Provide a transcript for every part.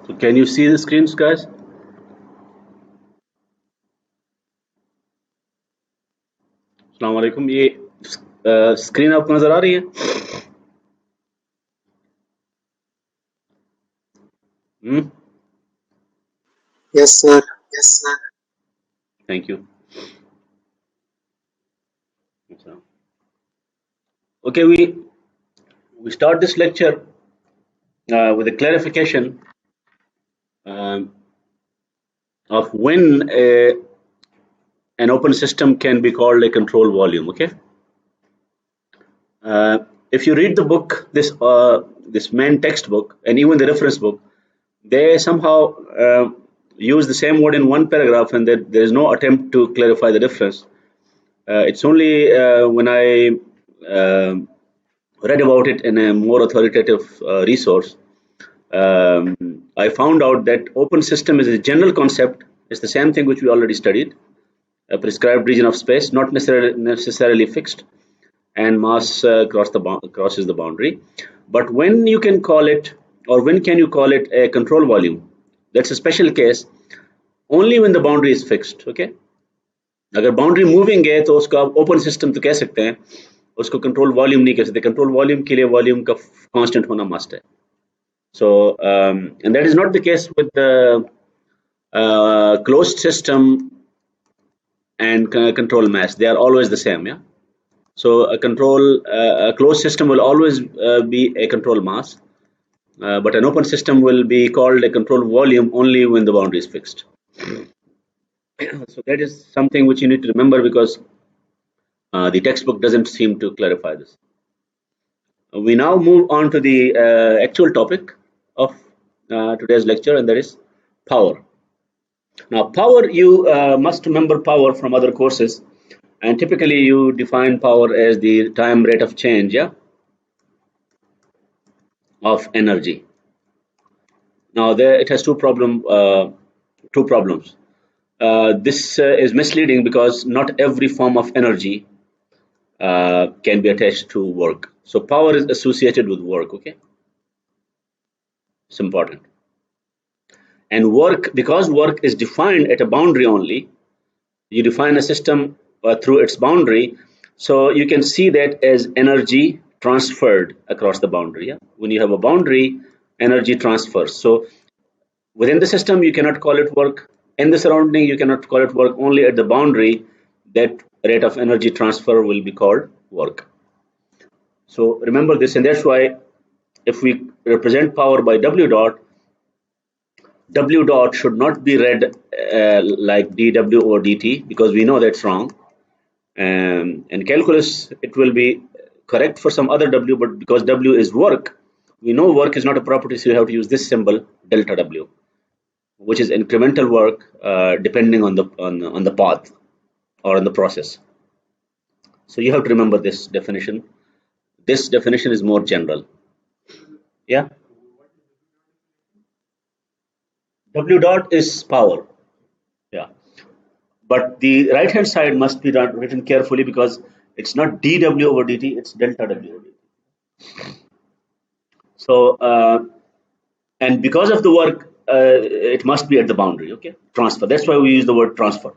So can you see the screens, guys? अस्सलाम वालेकुम। ये स्क्रीन आपको नजर आ रही है? Yes, sir. Yes, sir. Thank you. Okay, we start this lecture with a clarification um, of when an open system can be called a control volume. Okay, if you read the book, this main textbook and even the reference book, they somehow use the same word in one paragraph, and there is no attempt to clarify the difference. It's only when I read about it in a more authoritative resource, I found out that open system is a general concept. It's the same thing which we already studied. A prescribed region of space, not necessarily fixed, and mass crosses the boundary. But when you can call it, or when can you call it a control volume? That's a special case. Only when the boundary is fixed. Okay. अगर boundary moving है तो उसको आप open system तो कह सकते हैं, उसको कंट्रोल वॉल्यूम नहीं कह सकते। कंट्रोल वॉल्यूम के लिए वॉल्यूम का कांस्टेंट होना मस्ट है। So and that is not the case with the closed system and control mass. They are always the same. Yeah. So a closed system will always be a control mass, but an open system will be called a control volume only when the boundary is fixed. So that is something which you need to remember, because the textbook doesn't seem to clarify this. We now move on to the actual topic of today's lecture, and that is power. Now, power, you must remember power from other courses, and typically you define power as the time rate of change, yeah, of energy. Now, there it has two problems. This is misleading because not every form of energy can be attached to work. So power is associated with work. Okay, it's important. And work, because work is defined at a boundary only, you define a system through its boundary, so you can see that as energy transferred across the boundary. Yeah? When you have a boundary, energy transfers. So within the system, you cannot call it work. In the surrounding, you cannot call it work. Only at the boundary, that rate of energy transfer will be called work. So remember this, and that's why if we represent power by W dot should not be read like dW or dt, because we know that's wrong. In calculus, it will be correct for some other W, but because W is work, we know work is not a property, so you have to use this symbol delta W, which is incremental work depending on the path or on the process. So you have to remember this definition. This definition is more general. Yeah. W dot is power. Yeah. But the right hand side must be written carefully, because it's not dW over dt, it's delta W over dt. So and because of the work, it must be at the boundary. Okay, transfer. That's why we use the word transfer.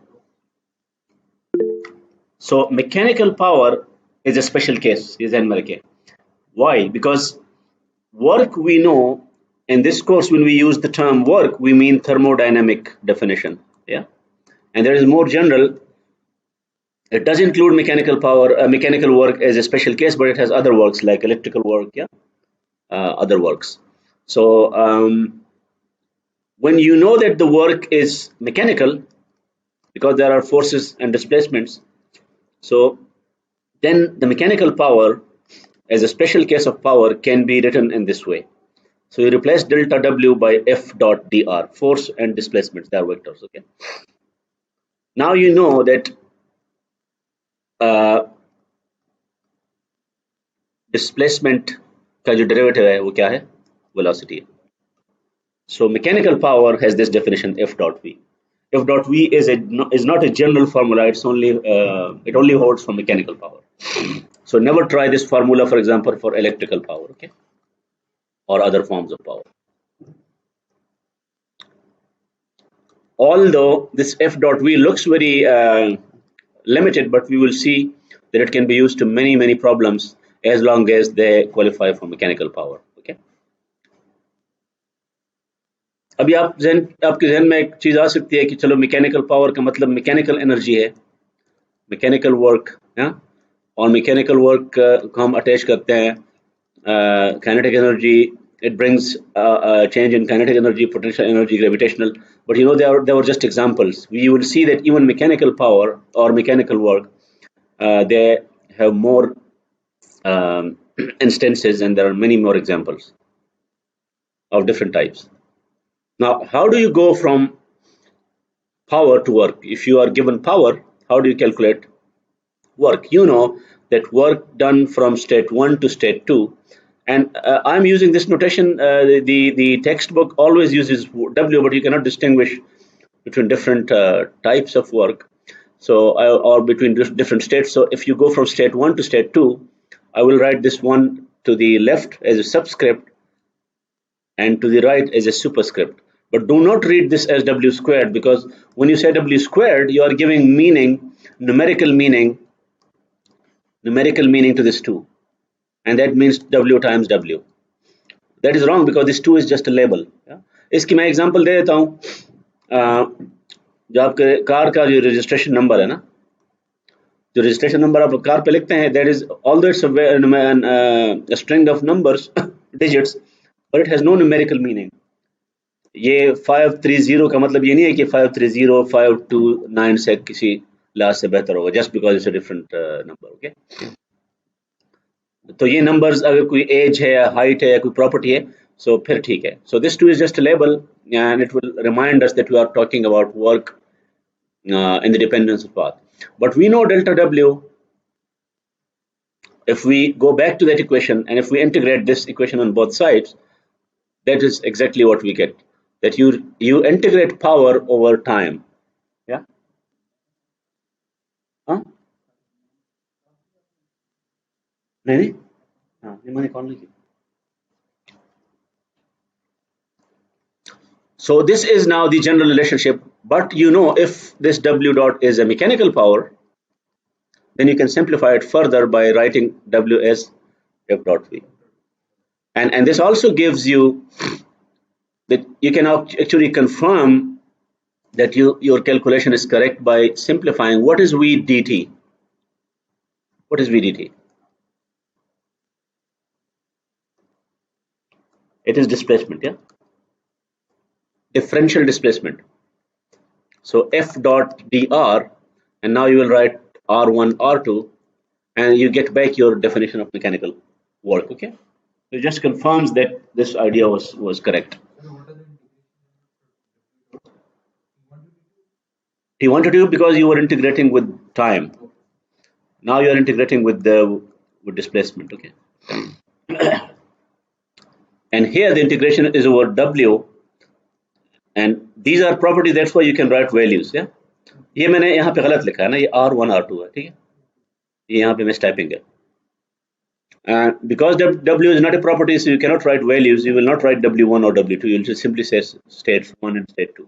So mechanical power is a special case. Why? Because work, we know in this course, when we use the term work, we mean thermodynamic definition. Yeah, and there is more general. It does include mechanical power, mechanical work as a special case, but it has other works like electrical work. Yeah, other works. So when you know that the work is mechanical, because there are forces and displacements, so then the mechanical power as a special case of power can be written in this way. So you replace delta W by F dot dr, force and displacements, they are vectors. Okay. Now you know that displacement का जो derivative है वो क्या है? Velocity. So mechanical power has this definition F dot V. F dot V is not a general formula. It's only it only holds for mechanical power. So never try this formula, for example, for electrical power. Okay. or other forms of power. Although this F dot V looks very limited, but we will see that it can be used to many problems as long as they qualify for mechanical power. Okay. अभी आपके जहन में एक चीज आ सकती है कि चलो मैकेनिकल पावर का मतलब मैकेनिकल एनर्जी है, मैकेनिकल वर्क, और मैकेनिकल वर्क को हम अटैच करते हैं kinetic energy. It brings a change in kinetic energy, potential energy, gravitational. But you know, they were just examples. We will see that even mechanical power or mechanical work, they have more instances, and there are many more examples of different types. Now, how do you go from power to work? If you are given power, how do you calculate work? You know that work done from state 1 to state 2, and I'm using this notation. The textbook always uses W, but you cannot distinguish between different types of work, so or between different states. So if you go from state 1 to state 2, I will write this one to the left as a subscript and to the right as a superscript. But do not read this as W squared, because when you say W squared, you are giving meaning, numerical meaning to this 2, and that means W times W. That is wrong, because this 2 is just a label. इसकी मैं example दे देता हूँ. जो आपके car का जो registration number है ना, जो रजिस्ट्रेशन नंबर आप कार पे लिखते हैं, that is although it's a string of numbers digits, but it has no numerical meaning. ये 530 का मतलब ये नहीं है कि 530 529 से किसी लाज से बेहतर होगा, just because it's a different number. Okay. तो ये numbers अगर कोई age है या height है या कोई property है, so फिर ठीक है. So this 2 is just a label, and it will remind us that we are talking about work in the dependence of path. But we know delta W. If we go back to that equation, and if we integrate this equation on both sides, that is exactly what we get. That you integrate power over time. Yeah. Huh? नहीं मैंने कौन लिखी? So this is now the general relationship. But you know, if this W dot is a mechanical power, then you can simplify it further by writing W as F dot V. And this also gives you that you can actually confirm that your calculation is correct by simplifying. What is V dt? What is V dt? It is displacement, yeah? Differential displacement. So F dot dr, and now you will write R1, R2, and you get back your definition of mechanical work. Okay, so it just confirms that this idea was correct. T1 to 2 because you were integrating with time. Now you are integrating with displacement. Okay, and here the integration is over W, and these are properties. That's why you can write values. Yeah, ये मैंने यहाँ पे गलत लिखा है ना, ये R1 R2 है, ठीक है, ये यहाँ पे mistyping है. And because W is not a property, so you cannot write values. You will not write W1 or W2. You will just simply say state 1 and state 2.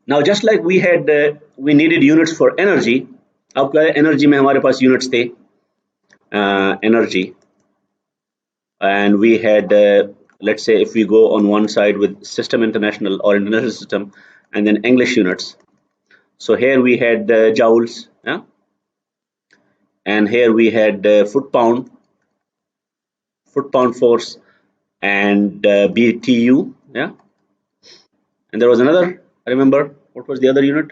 Now, just like we had, we needed units for energy. अब क्या है, energy में हमारे पास units थे, energy, and we had, let's say, if we go on one side with System International or International System, and then English units. So here we had joules, yeah? And here we had foot pound force, and BTU, yeah. And there was another. I remember what was the other unit?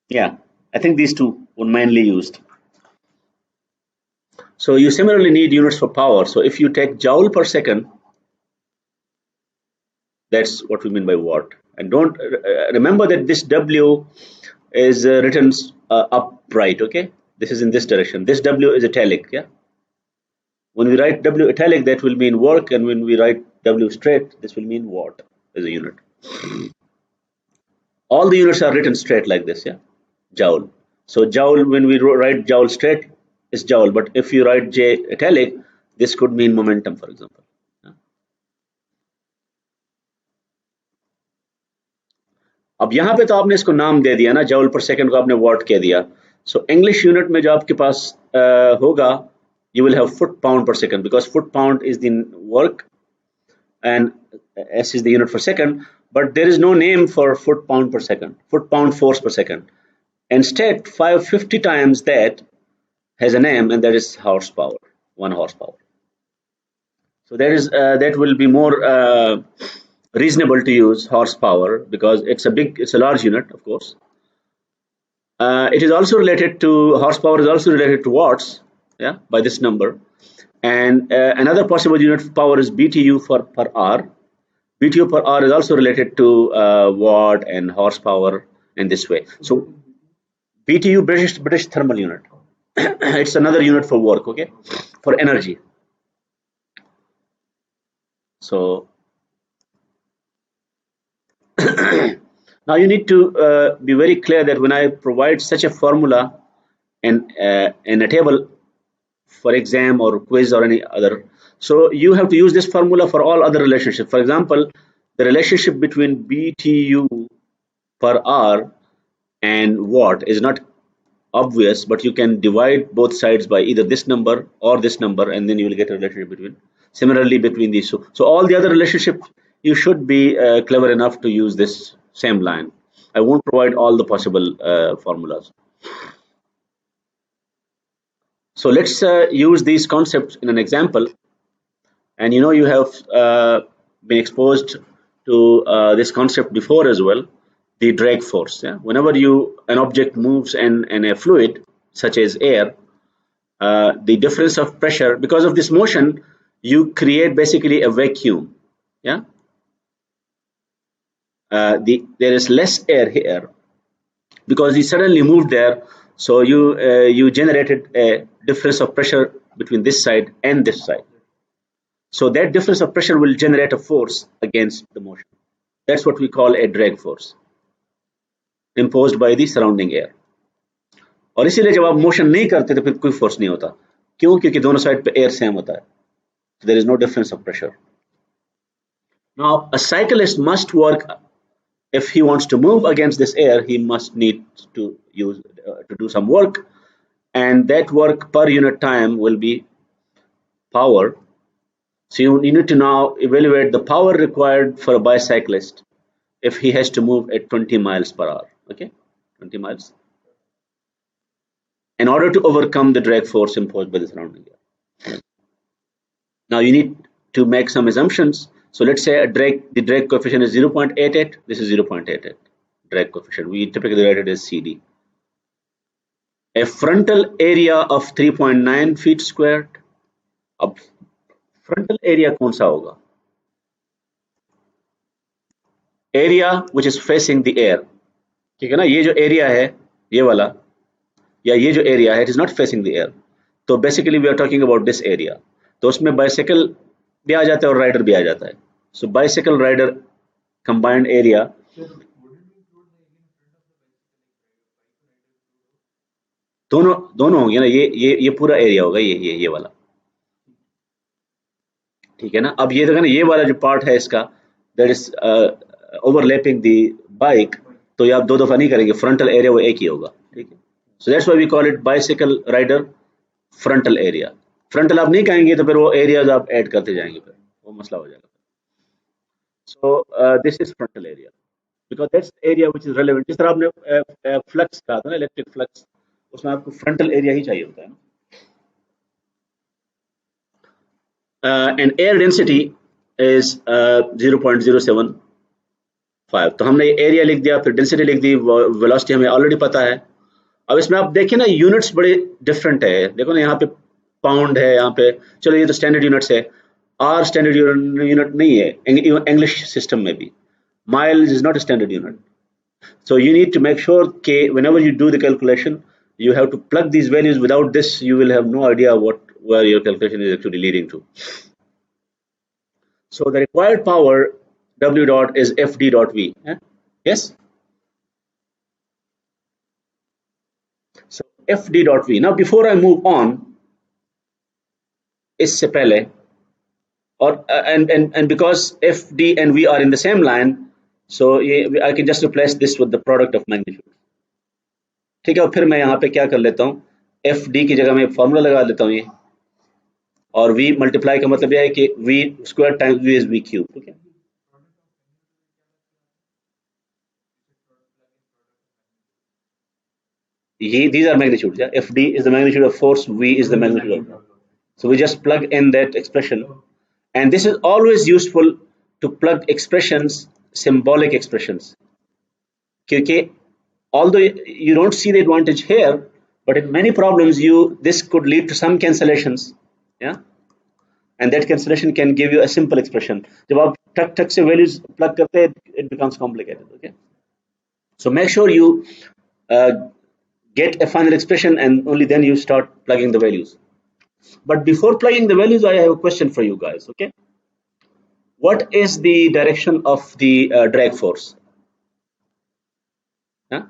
Yeah, I think these two were mainly used. So you similarly need units for power. So if you take joule per second, that's what we mean by watt. And don't remember that this W is written upright. Okay, this is in this direction. This W is italic. Yeah. When we write W italic, that will mean work, and when we write W straight, this will mean watt as a unit. All the units are written straight like this. Yeah, joule. So joule, when we write joule straight, is joule, but if you write J italic, this could mean momentum, for example. अब यहाँ पे तो आपने इसको नाम दे दिया ना, joule पर सेकंड को आपने वॉट कह दिया. सो इंग्लिश यूनिट में जो आपके पास होगा, you will have foot pound per second, because foot pound is the work and s is the unit for second, but there is no name for foot pound per second, foot pound force per second. Instead, 550 times that has a name, and that is horsepower, 1 horsepower. So that will be more reasonable to use horsepower, because it's a large unit, of course. It is also related to horsepower is also related to watts, yeah, by this number. And another possible unit of power is BTU per hour. BTU per hour is also related to watt and horsepower in this way. So BTU, British thermal unit. It's another unit for work, okay, for energy. So now you need to be very clear that when I provide such a formula in a table for exam or quiz or any other, so you have to use this formula for all other relationships. For example, the relationship between BTU per hour and watt is not obvious, but you can divide both sides by either this number or this number, and then you will get a relationship between. Similarly, between these two. So all the other relationships, you should be clever enough to use this same line. I won't provide all the possible formulas. So let's use these concepts in an example. And you have been exposed to this concept before as well, the drag force. Yeah? Whenever an object moves in a fluid, such as air, the difference of pressure, because of this motion, you create basically a vacuum. Yeah. There is less air here because you suddenly moved there, so you generated a difference of pressure between this side and this side. So that difference of pressure will generate a force against the motion. That's what we call a drag force imposed by the surrounding air. और इसीलिए जब आप motion नहीं करते तो फिर कोई force नहीं होता. क्यों? क्योंकि दोनों साइड पे एयर सेम होता है. So there is no difference of pressure. Now a cyclist must work, if he wants to move against this air, he must need to do some work, and that work per unit time will be power. So you need to now evaluate the power required for a bicyclist if he has to move at 20 miles per hour. Okay, 20 miles. In order to overcome the drag force imposed by the surrounding air. Now you need to make some assumptions. So let's say the drag coefficient is 0.88. This is 0.88 drag coefficient. We typically write it as CD. A frontal area of 3.9 feet squared. अब frontal area कौन सा होगा? Area which is facing the air. ठीक है ना? ये जो area है, ये वाला, या ये जो area है, it is not facing the air. तो basically we are talking about this area. तो उसमें bicycle भी आ जाता है और rider भी आ जाता है. So bicycle rider combined area. दोनों होंगे ना. ये पूरा एरिया होगा, ये वाला. ठीक है ना. अब ये देखो ना, ये वाला जो पार्ट है इसका, that is overlapping the bike, तो ये आप दो दफा नहीं करेंगे. फ्रंटल एरिया वो एक ही होगा. ठीक है. So that's why we call it bicycle rider frontal area. Frontal आप नहीं कहेंगे तो फिर वो एरियाज आप ऐड करते जाएंगे, फिर वो मसला हो जाएगा. So this is frontal area because that's area which is relevant. जिस तरह आपने फ्लक्स कहा था ना, इलेक्ट्रिक फ्लक्स, उसमें आपको फ्रंटल एरिया ही चाहिए होता है ना. And air density is 0.075. तो हमने एरिया लिख दिया, फिर डेंसिटी लिख दी, वेलोसिटी हमें ऑलरेडी पता है. अब इसमें आप देखिए ना, यूनिट्स बड़े डिफरेंट है. देखो ना, यहाँ पे पाउंड है, यहाँ पे, चलो ये तो स्टैंडर्ड यूनिट्स है. आर स्टैंडर्ड यूनिट नहीं है इंग्लिश सिस्टम में भी. Miles is not a standard unit. So you need to make sure that whenever you do the calculation, you have to plug these values. Without this, you will have no idea where your calculation is actually leading to. So the required power W dot is FD dot V. Yes. fd.v. Now before I move on, इससे पहले और and because fd and v are in the same line, so I can just replace this with the product of magnitude. ठीक है, और फिर मैं यहाँ पे क्या कर लेता हूँ, fd की जगह में फॉर्मूला लगा लेता हूँ ये, और v मल्टीप्लाई का मतलब यह है कि v square times v is v cube. ठीक है, these are magnitudes. Yeah, fd is the magnitude of force, v is the magnitude of. So we just plug in that expression, and this is always useful to plug expressions, symbolic expressions. Because although you don't see the advantage here, but in many problems this could lead to some cancellations. Yeah, and that cancellation can give you a simple expression. जब आप ठक ठक से values plug करते हैं, it becomes complicated. Okay, so make sure you get a final expression, and only then you start plugging the values. But before plugging the values, I have a question for you guys. Okay, what is the direction of the drag force? Huh?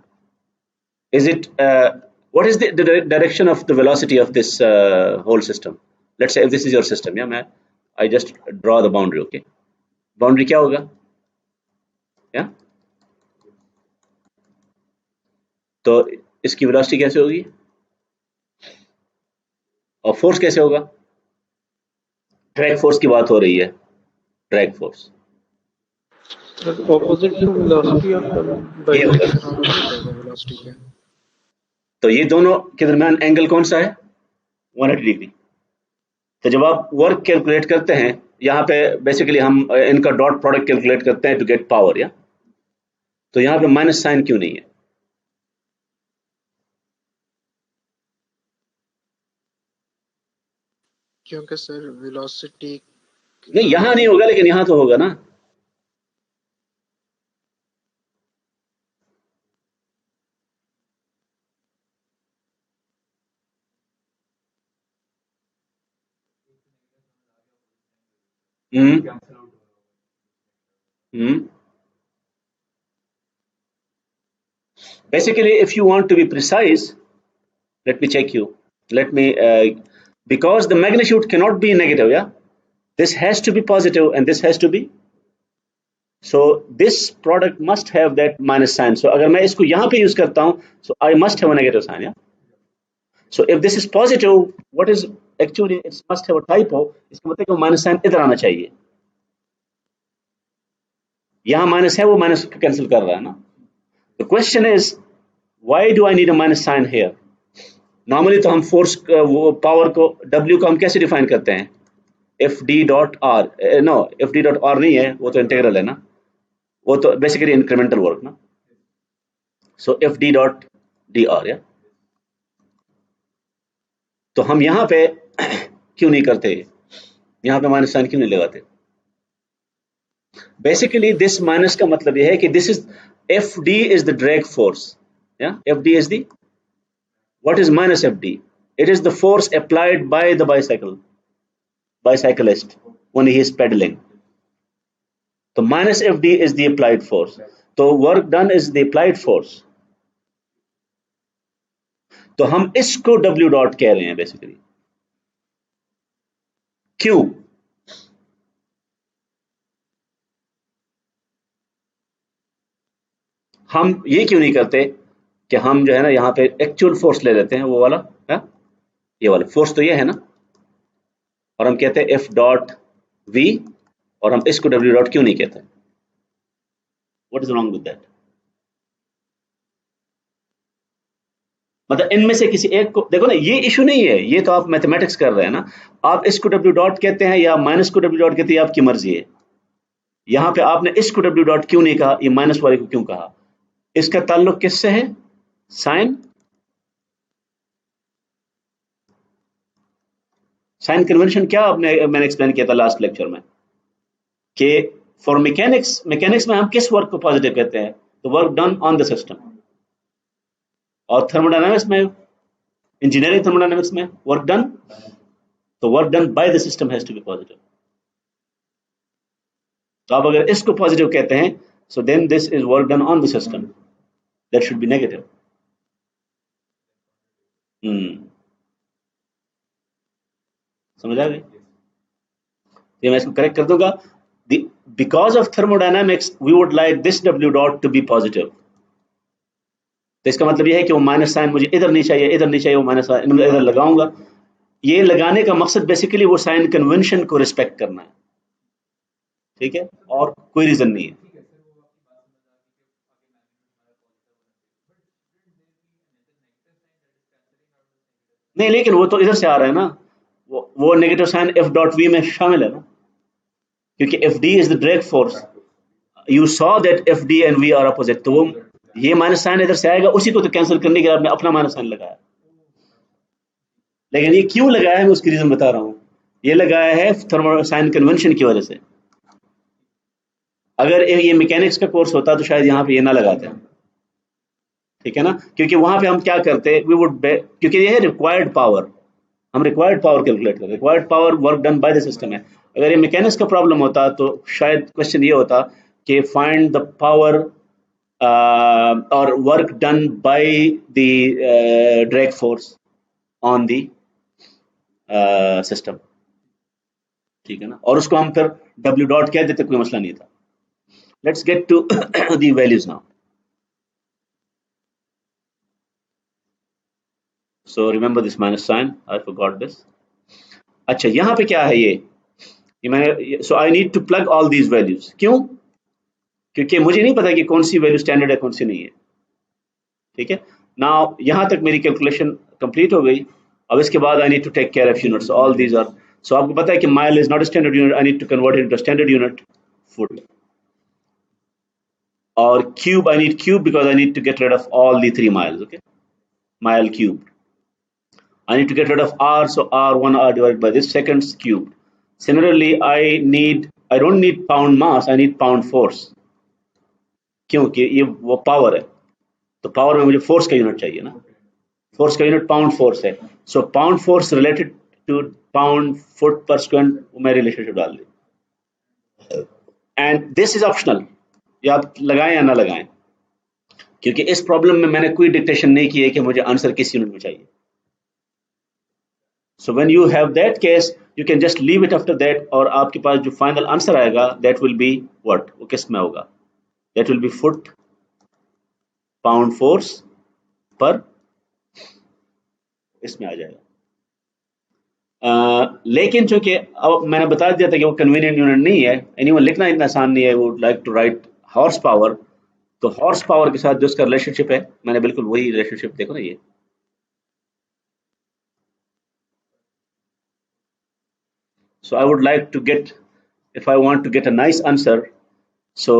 Is it what is the direction of the velocity of this whole system? Let's say if this is your system. Yeah, I just draw the boundary. Okay, boundary क्या होगा? Yeah, तो इसकी velocity कैसे होगी और force कैसे होगा? Drag force की बात हो रही है, drag force opposite to velocity of velocity के. तो ये दोनों के दरमियान एंगल कौन सा है? 180 डिग्री. तो जब आप वर्क कैलकुलेट करते हैं, यहाँ पे बेसिकली हम इनका डॉट प्रोडक्ट कैलकुलेट करते हैं टू गेट पावर. या तो यहाँ पे माइनस साइन क्यों नहीं है? क्योंकि सर वेलोसिटी नहीं, यहाँ नहीं होगा, लेकिन यहाँ तो होगा ना. Basically, if you want to be precise, let me check you. Let me because the magnitude cannot be negative. Yeah, this has to be positive and this has to be. So this product must have that minus sign. So अगर मैं इसको यहाँ पे use करता हूँ, so I must have a negative sign. Yeah. So if this is positive, what is actually it must have a typo. इसका मतलब कि minus sign इधर आना चाहिए. यहाँ minus है, वो minus cancel कर रहा है ना. The question is, why do I need a minus sign here? Normally तो हम force वो power को W को हम कैसे define करते हैं? Fd dot R. No, Fd dot R नहीं है, वो तो integral है ना. वो तो basically incremental work ना. So Fd dot dr. या तो हम यहाँ पे क्यों नहीं करते? यहाँ पे माइनस साइन क्यों नहीं लगाते? बेसिकली दिस माइनस का मतलब यह है कि this is Fd is the drag force. Yeah, Fd is the, what is minus Fd? It is the force applied by the bicyclist when he is pedaling. So minus Fd is the applied force. So work done is the applied force. तो हम इसको W dot कह रहे हैं basically. क्यों? हम ये क्यों नहीं करते कि हम जो है ना यहाँ पे एक्चुअल फोर्स ले लेते हैं, वो वाला है, ये वाला फोर्स तो ये है ना, और हम कहते हैं F डॉट V, और हम इसको W डॉट क्यों नहीं कहते? What is wrong with that? मतलब इनमें से किसी एक को देखो ना, ये इशू नहीं है, ये तो आप मैथमेटिक्स कर रहे हैं ना. आप इसको W डॉट कहते हैं या माइनस को W डॉट कहते हैं, आपकी मर्जी है. यहाँ पे आपने इसको W डॉट क्यों नहीं कहा, ये माइनस वाले को क्यों कहा? इसका ताल्लुक किससे है? साइन. साइन कन्वेंशन क्या मैंने एक्सप्लेन किया था लास्ट लेक्चर में कि फॉर मैकेनिक्स में हम किस वर्क को पॉजिटिव कहते हैं? तो work done on the system. और थर्मोडायनामिक्स में, इंजीनियरिंग थर्मोडायनामिक्स में वर्क डन, तो work done by the system has to be positive. तो आप अगर इसको पॉजिटिव कहते हैं, so then this is work done on the system, that should be negative. समझ आ गई? ये मैं इसको करेक्ट कर दूंगा. Because of thermodynamics we would like this W dot to be positive. तो इसका मतलब ये है कि वो माइनस साइन मुझे इधर नहीं चाहिए, इधर नहीं चाहिए, वो माइनस साइन इधर लगाऊंगा. ये लगाने का मकसद बेसिकली वो साइन कन्वेंशन को रिस्पेक्ट करना है. ठीक है, और कोई रीजन नहीं है. नहीं, लेकिन वो तो इधर से आ रहा है ना, वो negative sign F dot V में शामिल है ना, क्योंकि F D is the drag force. You saw that F D and V are opposite, तो वो ये माइनस साइन इधर से आएगा, उसी को तो कैंसिल करने के लिए आपने अपना माइनस साइन लगाया. लेकिन ये क्यों लगाया है मैं उसकी रीजन बता रहा हूँ. ये लगाया है थर्मो साइन कन्वेंशन की वजह से. अगर ये मैकेनिक्स का कोर्स होता तो शायद यहाँ पे ये ना लगाते हैं. ठीक है ना, क्योंकि वहां पे हम क्या करते, वी वुड, क्योंकि ये है रिक्वायर्ड पावर, हम रिक्वायर्ड पावर कैलकुलेट करते. Required power work done by the system है. अगर ये मैकेनिक्स का प्रॉब्लम होता तो शायद क्वेश्चन ये होता कि फाइंड द पावर और work done by the drag force on the system. ठीक है ना, और उसको हम फिर W डॉट कह देते, कोई मसला नहीं था. Let's get to the values now. So remember this minus sign. I forgot this. अच्छा, यहाँ पे क्या है ये मैंने, so I need to plug all these values. क्यों? क्योंकि मुझे नहीं पता कि कौन सी वैल्यू स्टैंडर्ड है, कौन सी नहीं है. ठीक है. Now यहाँ तक मेरी कैलकुलेशन कंप्लीट हो गई. अब इसके बाद I need to take care of units. All these are. So आपको पता है कि mile is not a standard unit. I need to convert it into a standard unit. Foot. और cube, I need cube because I need to get rid of all the 3 miles. Okay. Mile cubed. I need to get rid of r, so r1 r divided by this seconds cubed. Similarly, I don't need pound mass, I need pound force. क्योंकि ये वो power है, तो power में मुझे force का unit चाहिए ना. फोर्स का यूनिट पाउंड फोर्स है. So pound force related to pound foot per square, मैं रिलेशनशिप डाल दी. एंड दिस इज ऑप्शनल, ये आप लगाएं या ना लगाएं, क्योंकि इस प्रॉब्लम में मैंने कोई डिक्टेशन नहीं की है कि मुझे आंसर किस यूनिट में चाहिए. So when you have that case, you can just leave it after that, और आपके पास जो फाइनल आंसर आएगा that will be what? वो किस में होगा? That will be foot pound force पर, इसमें आ जाएगा. लेकिन चूंकि अब मैंने बता दिया था कि वो कन्वीनियंट यूनिट नहीं है, एनीवन लिखना इतना आसान नहीं है. वो like to write horsepower, तो हॉर्स पावर के साथ जो उसका रिलेशनशिप है, मैंने बिल्कुल वही रिलेशनशिप, देखो ना ये. So I would like to get, if I want to get a nice answer, so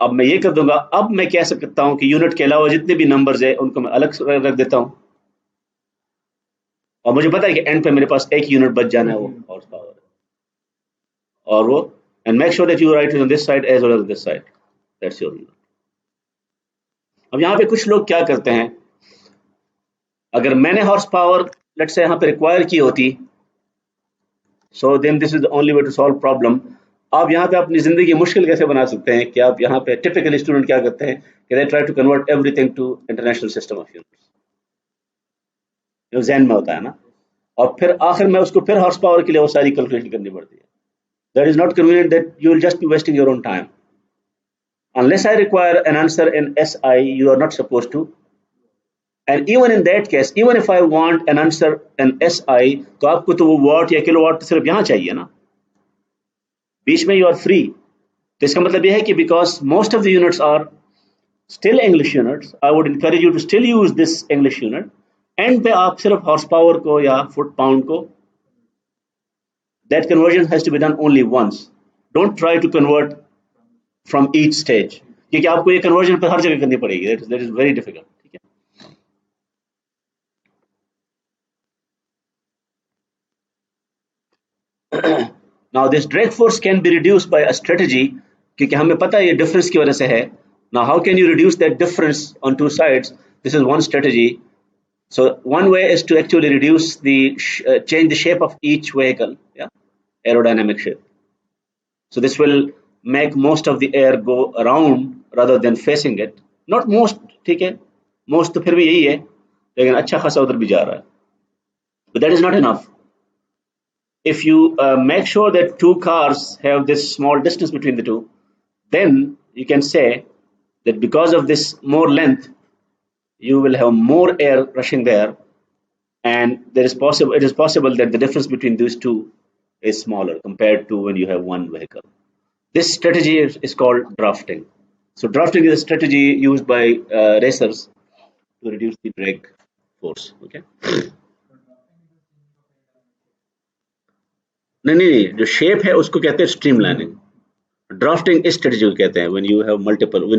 अब मैं ये कर दूंगा. अब मैं कह सकता हूँ कि यूनिट के अलावा जितने भी नंबर्स है उनको मैं अलग रख देता हूँ, और मुझे पता है कि एंड पे मेरे पास एक यूनिट बच जाना है, वो हॉर्स पावर है. और वो, and make sure that you write it on this side as well as this side, that's your unit. अब यहाँ पे कुछ लोग क्या करते हैं, अगर मैंने हॉर्स पावर लेट्स से यहाँ पे रिक्वायर की होती, so then this is the only way to solve problem. आप यहाँ पे अपनी जिंदगी मुश्किल कैसे बना सकते हैं कि आप यहाँ पे टिपिकल स्टूडेंट क्या करते हैं कि they try to convert everything to international system of units. जो ज़हन में होता है ना, और फिर आखिर में उसको फिर हॉर्स पावर के लिए वो सारी कैलकुलेशन करनी पड़ती है. That is not convenient, that you will just be wasting your own time. Unless I require an answer in SI, you are not supposed to. And even in that case, even if I want an answer in SI, तो आपको तो वो वाट या kilowatt तो सिर्फ यहाँ चाहिए ना, बीच में you are free. तो इसका मतलब ये है कि because most of the units are still English units, I would encourage you to still use this English unit. And पे आप सिर्फ हॉर्स पावर को या फुट पाउंड को, that conversion has to be done only once. Don't try to convert from each stage, क्योंकि आपको ये conversion पर हर जगह करनी पड़ेगी. That is very difficult. ठीक है. Now this drag force can be reduced by a strategy, क्योंकि हमें पता है ये डिफरेंस की वजह से है. Now how can you reduce that difference on two sides? This is one strategy. So one way is to actually reduce the change the shape of each vehicle, yeah, aerodynamic shape. So this will make most of the air go around rather than facing it. Not most, ठीक है, most तो फिर भी यही है, लेकिन अच्छा खासा उधर भी जा रहा है. But that is not enough. If you make sure that two cars have this small distance between the two, then you can say that because of this more length, you will have more air rushing there, and it is possible that the difference between these two is smaller compared to when you have one vehicle. This strategy is called drafting. So drafting is a strategy used by racers to reduce the drag force. Okay. नहीं, जो shape है उसको कहते हैं streamlining. Drafting इस strategy को कहते हैं when you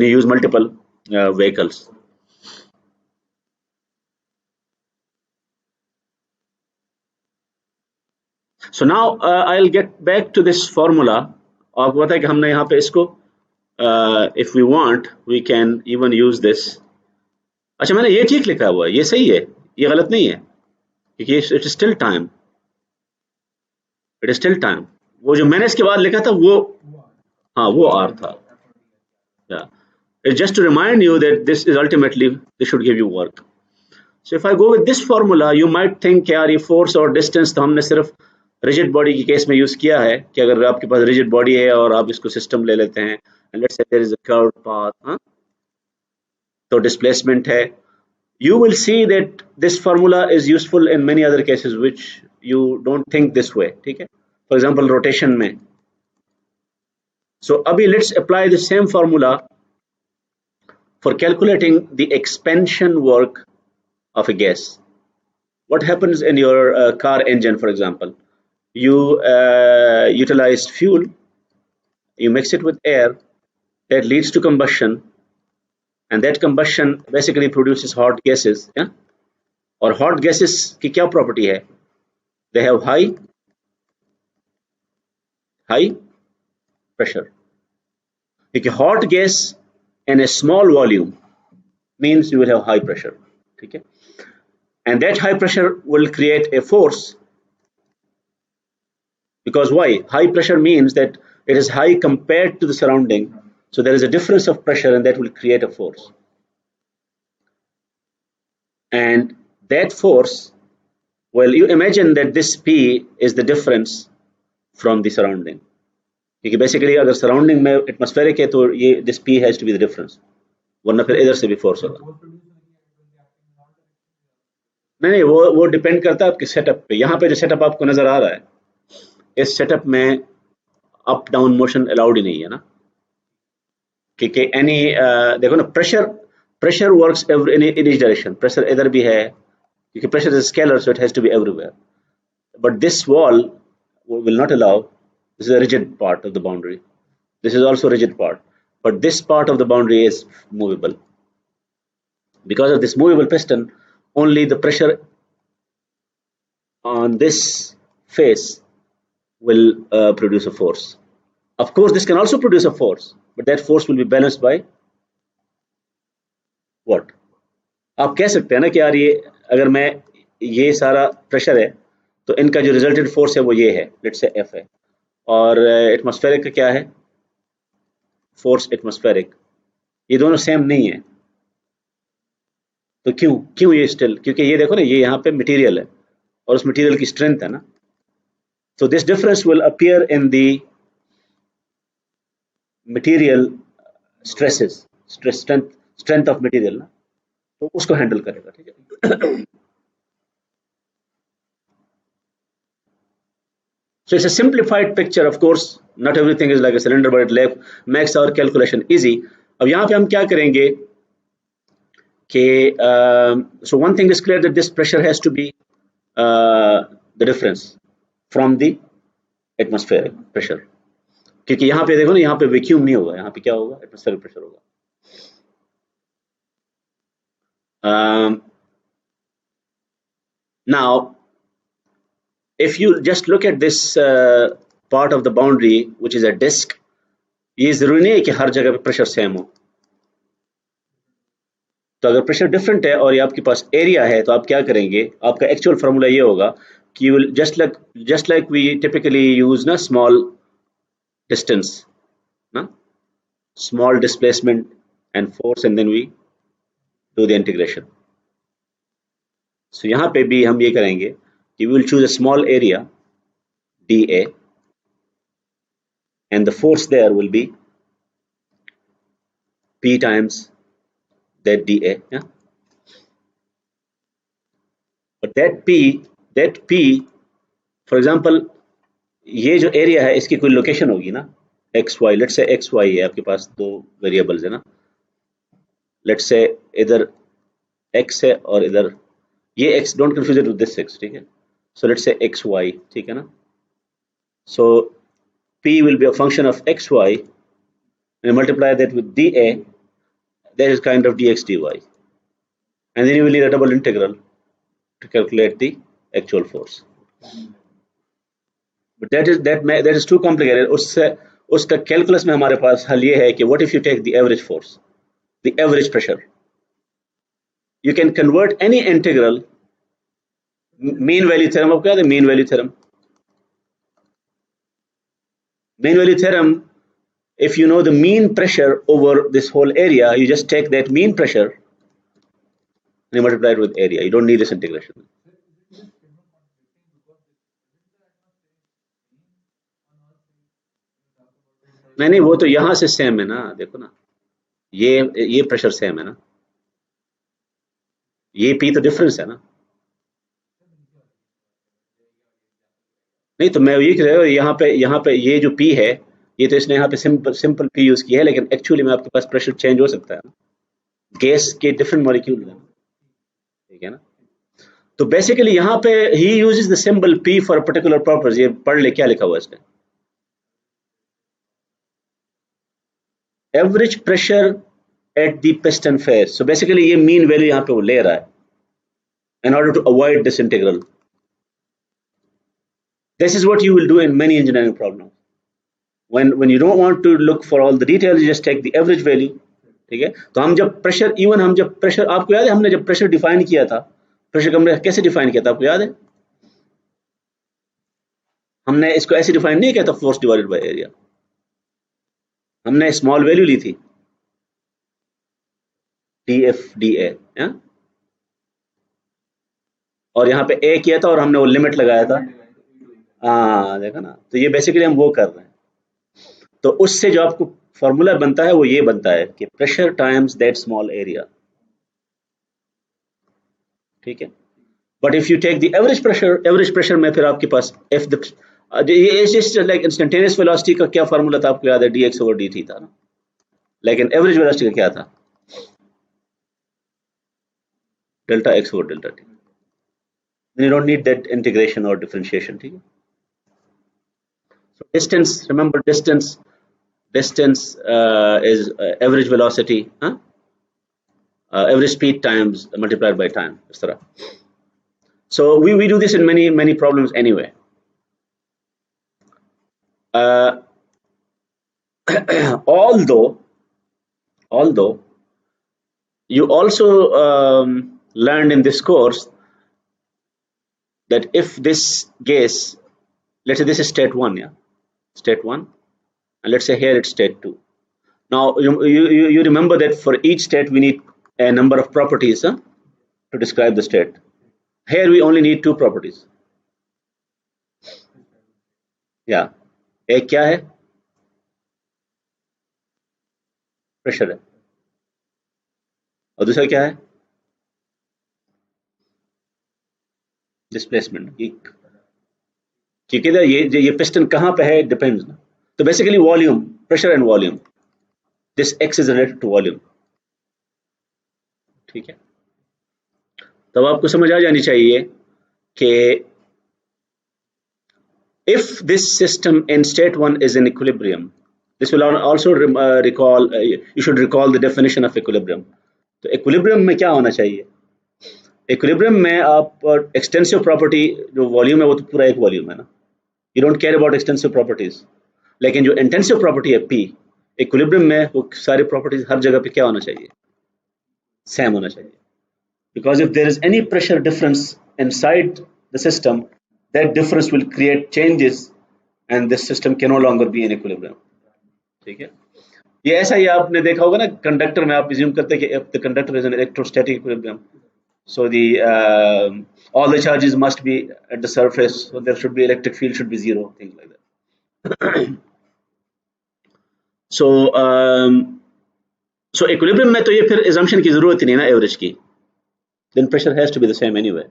use multiple vehicles. So now I'll get back to this formula. आपको पता है कि हमने यहाँ पे इसको if we want we can even use this. अच्छा, मैंने ये ठीक लिखा हुआ है, ये सही है, ये गलत नहीं है, क्योंकि it is still time. It is still time. वो जो मैंने इसके बाद लिखा था वो, हाँ, वो R था. Yeah. It's just to remind you that this is ultimately, this should give you work. So if I go with this formula, you might think यार ये force और distance तो हमने सिर्फ rigid body के केस में use किया है, कि अगर आपके पास rigid body है और आप इसको system ले लेते हैं, and let's say there is a curved path, हाँ, तो displacement है. You will see that this formula is useful in many other cases which you don't think this way. ठीक है? For example, rotation में. So अभी let's apply the same formula for calculating the expansion work of a gas. What happens in your car engine, for example? You utilize fuel, you mix it with air, that leads to combustion, and that combustion basically produces hot gases. Yeah? और hot gases की क्या property है? They have high pressure. क्योंकि hot gas in a small volume means you will have high pressure. ठीक है? And that high pressure will create a force. Because why? High pressure means that it is high compared to the surrounding. So there is a difference of pressure, and that will create a force. And that force, well, you imagine that this P is the difference from the surrounding. क्योंकि basically अगर surrounding में atmospheric है तो ये this P has to be the difference. वरना फिर इधर से भी force होगा. नहीं, वो डिपेंड करता है आपके सेटअप पे. यहाँ पे जो सेटअप आपको नजर आ रहा है, इस सेटअप में अप डाउन मोशन अलाउड ही नहीं है ना, क्योंकि एनी देखो ना, pressure works in each direction. Pressure इधर भी है क्योंकि pressure is scalar, so it has to be everywhere. But this wall will not allow. This is a rigid part of the boundary. This is also a rigid part, but this part of the boundary is movable. Because of this movable piston, only the pressure on this face will produce a force. Of course, this can also produce a force, but that force will be balanced by what? आप कह सकते हैं ना कि यार ये अगर मैं ये सारा प्रेशर है तो इनका जो रिजल्टेंट फोर्स है वो ये है, लेट्स से F है, और एटमॉस्फेरिक का क्या है, फोर्स एटमॉस्फेरिक. ये दोनों सेम नहीं है. तो क्यों ये स्टिल, क्योंकि ये देखो ना, ये यहाँ पे मटेरियल है और उस मटेरियल की स्ट्रेंथ है ना. So this difference will appear in the material stresses, strength of material ना, तो उसको हैंडल करेगा. ठीक है. So it's a simplified picture. Of course, not everything is like a cylinder, but it makes our calculation easy. अब यहाँ पे हम क्या करेंगे कि so one thing is clear that this pressure has to be the difference from the atmospheric pressure. क्योंकि यहाँ पे देखो ना, यहाँ पे वैक्यूम नहीं होगा, यहाँ पे क्या होगा, एटमॉस्फेरिक प्रेशर होगा. Now, if you just look at this part of the boundary, which is a disk, ये जरूरी नहीं है कि हर जगह पे प्रेशर सेम हो. तो अगर प्रेशर डिफरेंट है और ये आपके पास एरिया है, तो आप क्या करेंगे, आपका एक्चुअल फार्मूला ये होगा कि you will just like we typically use ना small distance, ना small displacement and force, and then we do the integration. So यहाँ पे भी हम ये करेंगे कि we will choose a small area dA and the force there will be P times that dA. Yeah? But that P, for example, ये जो area है इसकी कोई लोकेशन होगी ना, X Y, let's say X Y है, आपके पास दो वेरिएबल्स है ना, लेट्स से इधर एक्स है और इधर ये X, don't confuse it with this X, ठीक है. So let's say X Y, ठीक है ना. सो P will be a function of xy and multiply that with dA, that is kind of dx dy, and then you will need a double integral to calculate the actual force. But that is too complicated. उसका calculus में हमारे पास हल ये है कि what if you take the average force, the average pressure, you can convert any integral. mean value theorem, आपको याद है mean value theorem? Mean value theorem, if you know the mean pressure over this whole area, you just take that mean pressure and you multiply it with area. You don't need this integration. नहीं, वो तो यहाँ से same है ना, देखो ना, ये प्रेशर सेम है ना, ये P तो डिफरेंस है ना. नहीं तो मैं ये कह रहा हूँ, यहाँ पे ये जो P है, ये तो इसने यहाँ पे सिंपल P यूज किया है, लेकिन एक्चुअली में आपके पास प्रेशर चेंज हो सकता है ना, गैस के डिफरेंट मॉलिक्यूल है, ठीक है ना. तो बेसिकली यहाँ पे he uses the symbol P for a particular purpose. ये पढ़ ले क्या लिखा हुआ है इसमें, average pressure at the piston face. So basically ये मीन वैल्यू यहाँ पे वो ले रहा है in order to avoid this integral. This is what you will do in many engineering problems. When you don't want to look for all the details, you just take the average value. ठीक है. तो हम जब pressure, आपको याद है हमने जब प्रेशर डिफाइन किया था, प्रेशर को हमने कैसे डिफाइन किया था, आपको याद है? हमने इसको ऐसे डिफाइन नहीं किया था, फोर्स डिवाइडेड बाय एरिया. हमने स्मॉल वैल्यू ली थी, DFDA, और यहाँ पे A किया था और हमने वो लिमिट लगाया था. हाँ देखा ना. तो ये बेसिकली हम वो कर रहे हैं. तो उससे जो आपको फॉर्मूला बनता है वो ये बनता है कि pressure times that small area, ठीक है. But if you take the average pressure में फिर आपके पास एफ द, ये जस्ट लाइक इंस्टेंटेनियस वेलोसिटी का क्या फॉर्मूला था आपको याद है, dx/dt था ना, लेकिन एवरेज वेलोसिटी का क्या था, delta x over delta t. You don't need that integration or differentiation, ठीक है. So distance, remember distance is average velocity, average speed times multiplied by time, इस तरह. So we do this in many problems anyway. Although you also learned in this course that if this gas, let's say this is state 1, state 1, and let's say here it's state 2. Now you remember that for each state we need a number of properties to describe the state. Here we only need two properties. एक क्या है, pressure है, और दूसरा क्या है, displacement. क्योंकि ये पिस्टन कहाँ पे है डिपेंड्स ना. तो basically volume, pressure and volume, this x is related to volume, ठीक है. तब आपको समझ आ जानी चाहिए कि if this system in state 1 is in equilibrium, this will also recall, you should recall the definition of equilibrium. तो equilibrium में क्या होना चाहिए, इक्विलिब्रियम में आप एक्सटेंसिव प्रॉपर्टी जो वॉल्यूम है वो तो पूरा एक वॉल्यूम है ना, you don't care about extensive properties. लेकिन जो इंटेंसिव प्रॉपर्टी है P, इक्विलिब्रियम में वो सारी प्रॉपर्टीज हर जगह पे क्या होना चाहिए, सेम होना चाहिए. Because if there is any pressure difference inside the system, that difference will create changes and this system can no longer be in equilibrium, ठीक है. ये ऐसा ही आपने देखा होगा ना, कंडक्टर में आप अज्यूम करते हैं कि the conductor is an electrostatic equilibrium. So the all the charges must be at the surface, so there should be electric field should be zero, things like that. So so equilibrium में तो ये फिर assumption की जरूरत ही नहीं ना average की, then pressure has to be the same anyway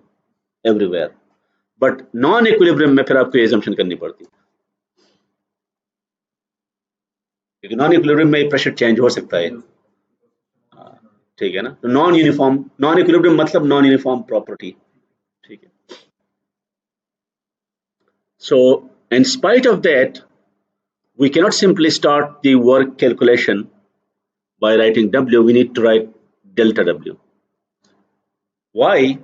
everywhere, but non equilibrium में फिर आपको ये assumption करनी पड़ती है, क्योंकि non equilibrium में pressure change हो सकता है, ठीक है ना. तो non uniform, non equilibrium मतलब non uniform property, ठीक है. So in spite of that, we cannot simply start the work calculation by writing W. We need to write delta W. Why?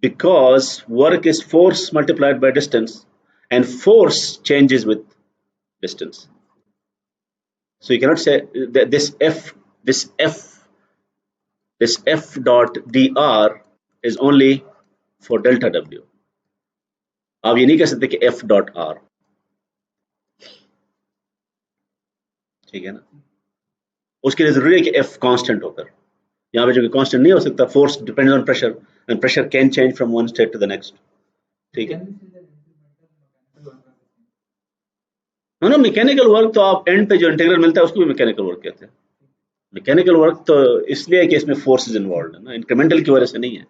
Because work is force multiplied by distance, and force changes with distance. So you cannot say that this F dot dr is only for delta W. आप ये नहीं कह सकते कि F dot R, ठीक है ना. उसके लिए जरूरी है कि F कांस्टेंट होकर, यहाँ पे जो कि कांस्टेंट नहीं हो सकता. Force depends on pressure, and pressure can change from one state to the next, ठीक है. ना मैकेनिकल वर्क तो आप एंड पे जो इंटीग्रल मिलता है उसको भी मैकेनिकल वर्क कहते हैं. मैकेनिकल वर्क तो इसलिए कि इसमें फोर्सेस इन्वॉल्व है ना, इंक्रीमेंटल की वजह से नहीं है,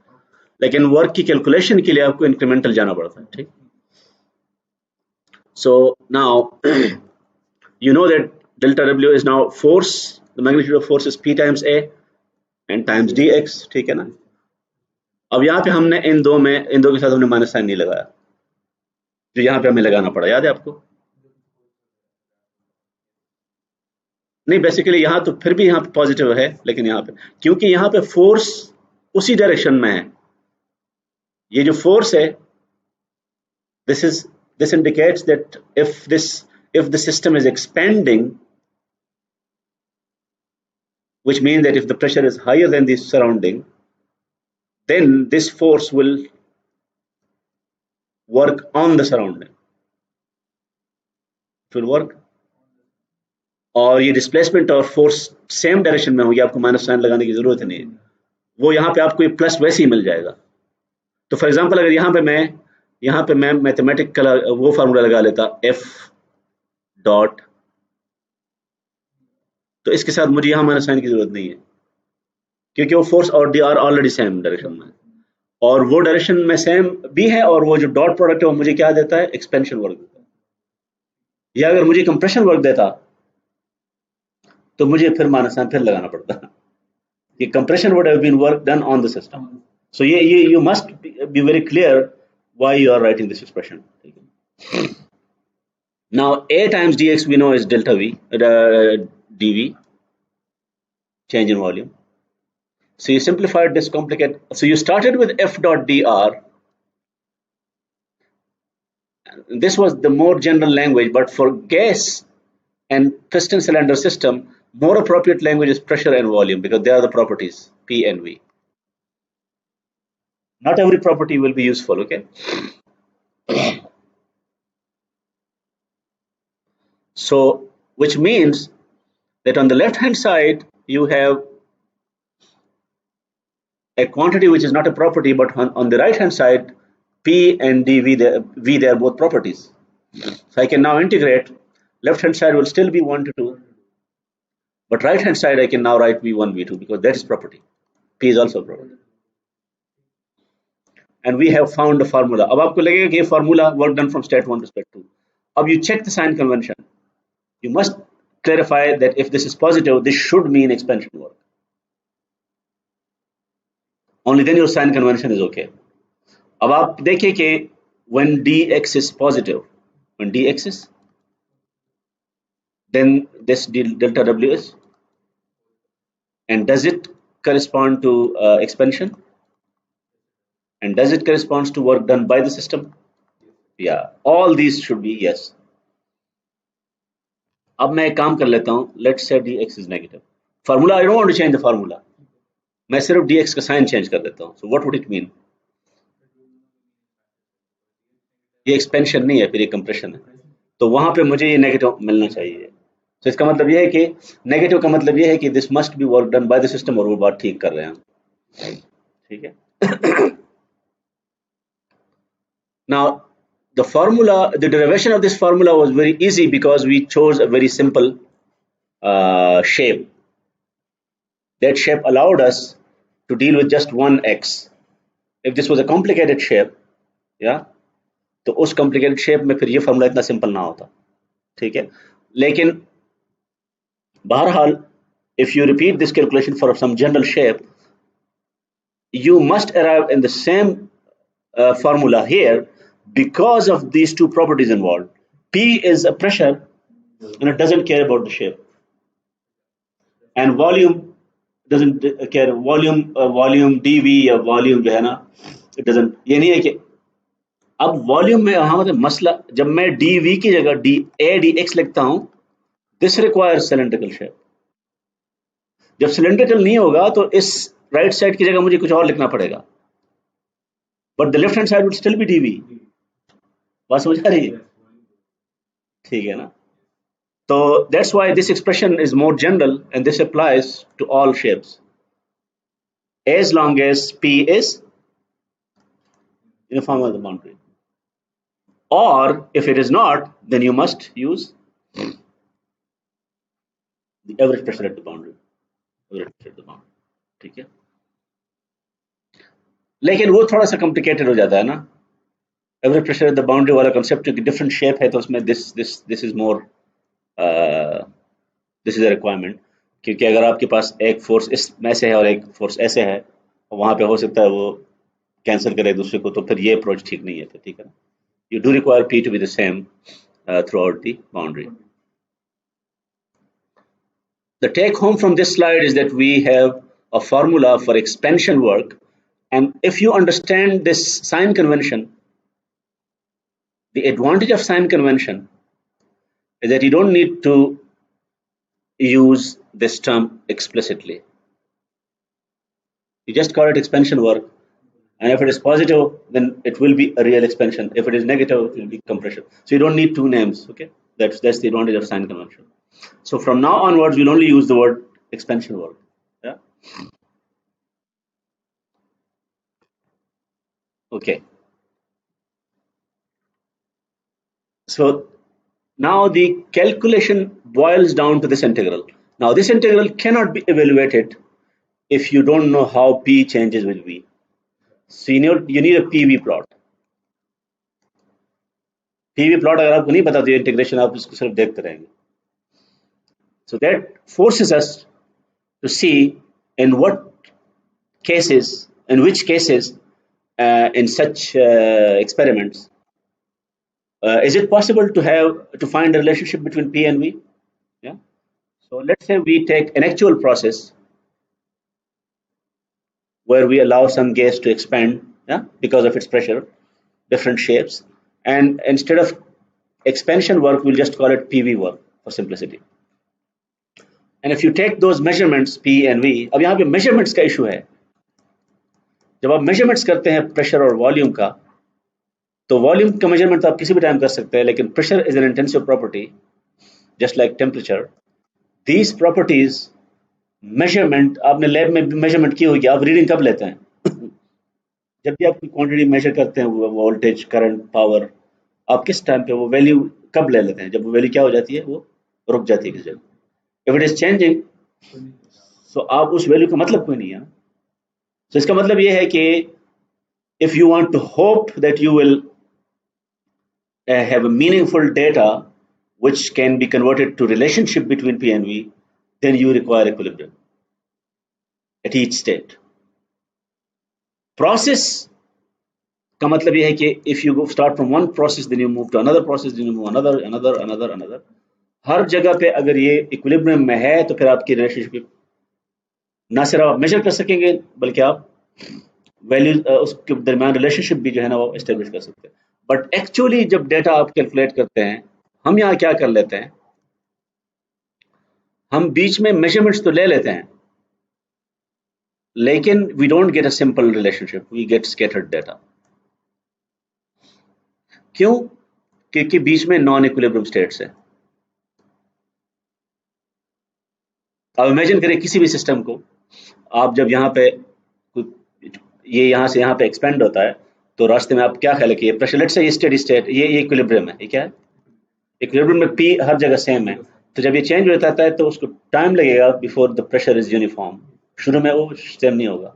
लेकिन वर्क की कैलकुलेशन के लिए आपको इंक्रीमेंटल जाना पड़ता है, ठीक. So now you know that delta W is now force, the magnitude of force is P times A and times dx, ठीक है ना. अब यहाँ पे हमने इन दो के साथ हमने माइनस साइन नहीं लगाया, जो यहाँ पे हमें लगाना पड़ा, याद है आपको? नहीं, बेसिकली यहाँ तो फिर भी यहाँ पे पॉजिटिव है, लेकिन यहाँ पे क्योंकि यहाँ पे फोर्स उसी डायरेक्शन में है, ये जो फोर्स है, this indicates that if the system is expanding, which means that if the pressure is higher than the surrounding, then this force will work on the surrounding. It will work. और ये displacement और force same direction में होगी, आपको minus sign लगाने की जरूरत नहीं है, वो यहाँ पे आपको ये प्लस वैसे ही मिल जाएगा. तो फॉर एग्जांपल अगर यहाँ पे मैं मैथमेटिकल वो फार्मूला लगा लेता F डॉट, तो इसके साथ मुझे यहाँ माइनस साइन की जरूरत नहीं है, क्योंकि वो फोर्स और D R already same direction में, और वो डायरेक्शन में सेम भी है, और वो जो डॉट प्रोडक्ट है वो मुझे क्या देता है, एक्सपेंशन वर्क देता है. या अगर मुझे कंप्रेशन वर्क देता तो मुझे फिर माइनस साइन फिर लगाना पड़ता, ये compression would have been work done on the system. So ये you must be very clear why you are writing this expression. Now A times dx we know is delta V dV, change in volume. So you simplified this complicate. So you started with F dot dr. This was the more general language, but for gas and piston cylinder system, more appropriate language is pressure and volume, because they are the properties P and V. Not every property will be useful, okay? So, which means that on the left hand side you have a quantity which is not a property, but on the right hand side P and dV, they are both properties. So I can now integrate. Left hand side will still be 1 to 2, but right hand side I can now write V1 V2, because that is property. P is also a property, and we have found the formula. अब आपको लगेगा कि ये formula work done from state 1 to state 2. अब you check the sign convention. You must clarify that if this is positive, this should mean expansion work. Only then your sign convention is okay. अब आप देखिए कि when dx is positive, when dx is, then this delta W is, and does it correspond to expansion, and does it correspond to work done by the system? Yeah, all these should be yes. अब मैं एक काम कर लेता हूँ, let's say dx is negative. Formula, I don't want to change the formula. मैं सिर्फ dx का साइन चेंज कर देता हूँ. So what would it mean? ये एक्सपेंशन नहीं है, फिर ये कंप्रेशन है, तो वहां पे मुझे ये नेगेटिव मिलना चाहिए. तो इसका मतलब ये है कि नेगेटिव का मतलब ये है कि this must be work done by the system, और वो बात ठीक कर रहे हैं, ठीक है. Now, the derivation of this formula was very easy because we chose a very simple shape. That shape allowed us to deal with just one x. If this was a complicated shape, yeah, तो उस complicated shape में फिर ये formula इतना simple ना होता, ठीक है. लेकिन बहरहाल, if you repeat this calculation for some general shape, you must arrive in the same formula here because of these two properties involved. P is a pressure and it doesn't care about the shape, and volume doesn't care. Volume dv या volume जो है ना, it doesn't. ये नहीं है कि अब volume में यहाँ मतलब मसला, जब मैं dv की जगह dx लिखता हूँ, दिस रिक्वायर्स सिलेंड्रिकल शेप. जब सिलेंड्रिकल नहीं होगा तो इस राइट साइड की जगह मुझे कुछ और लिखना पड़ेगा, but the left hand side would still be dv. बात समझ आ रही है? ठीक है ना. So that's why this expression is more general and this applies to all shapes as long as P is in the form of the boundary. Or if it is not, then you must use the average pressure at the boundary. ठीक है. लेकिन वो थोड़ा सा complicated हो जाता है ना. Average pressure at the boundary वाला concept क्योंकि different shape है तो उसमें this is more this is a requirement. क्योंकि अगर आपके पास एक फोर्स इस में से है और एक फोर्स ऐसे है, और वहां पे हो सकता है वो कैंसिल करे एक दूसरे को, तो फिर ये अप्रोच ठीक नहीं है. फिर ठीक है ना. You do require P to be the same throughout the boundary. The take home from this slide is that we have a formula for expansion work, and if you understand this sign convention, the advantage of sign convention is that you don't need to use this term explicitly. You just call it expansion work, and if it is positive, then it will be a real expansion. If it is negative, it will be compression. So you don't need two names. Okay, that's the advantage of sign convention. So from now onwards, we'll only use the word expansion work. Yeah. Okay. So now the calculation boils down to this integral. Now this integral cannot be evaluated if you don't know how P changes with V. So you need a PV plot. PV plot अगर आपको नहीं पता तो integration आप इसको सिर्फ देखते रहेंगे. So that forces us to see in which cases in such experiments is it possible to find a relationship between P and V. Yeah. So let's say we take an actual process where we allow some gas to expand, yeah, because of its pressure, different shapes, and instead of expansion work, we'll just call it PV work for simplicity. And if you take those measurements P and V, अब यहाँ पे measurements का issue है. जब आप measurements करते हैं pressure और volume का, तो volume का measurement तो आप किसी भी time कर सकते हैं, लेकिन pressure is an intensive property, just like temperature. These properties measurement, आपने lab में measurement की होगी, आप reading कब लेते हैं? जब भी आप कोई quantity measure करते हैं, voltage, current, power, आप किस time पे वो value कब ले लेते हैं? जब वो value क्या हो जाती है? वो रुक जाती है किसी जगह. If it is changing, so आप उस value का मतलब कोई नहीं है. So इसका मतलब ये है कि if you want to hope that you will have a meaningful data which can be converted to relationship between P and V, then you require equilibrium at each state. Process का मतलब ये है कि if you start from one process, then you move to another process, then you move another. हर जगह पे अगर ये equilibrium में है तो फिर आपकी रिलेशनशिप ना सिर्फ आप मेजर कर सकेंगे बल्कि आप वैल्यू उसके दरमियान रिलेशनशिप भी जो है ना वो एस्टेब्लिश कर सकते हैं. बट एक्चुअली जब डेटा आप कैलकुलेट करते हैं, हम यहाँ क्या कर लेते हैं, हम बीच में मेजरमेंट्स तो ले लेते हैं, लेकिन we don't get a simple relationship, we get scattered data. क्यों? क्योंकि बीच में नॉन इक्विलिब्रियम स्टेट्स है. अब इमेजिन करें किसी भी सिस्टम को, आप जब यहाँ पे ये यहाँ से यहाँ पे एक्सपेंड होता है, तो रास्ते में आप क्या ख्याल है कि ये प्रेशर, लेट्स से ये स्टेडी स्टेट, ये इक्विलिब्रियम है, ये क्या है, इक्विलिब्रियम में पी हर जगह सेम है, तो जब ये चेंज होता है तो उसको टाइम लगेगा before the pressure is uniform, शुरू में वो सेम नहीं होगा।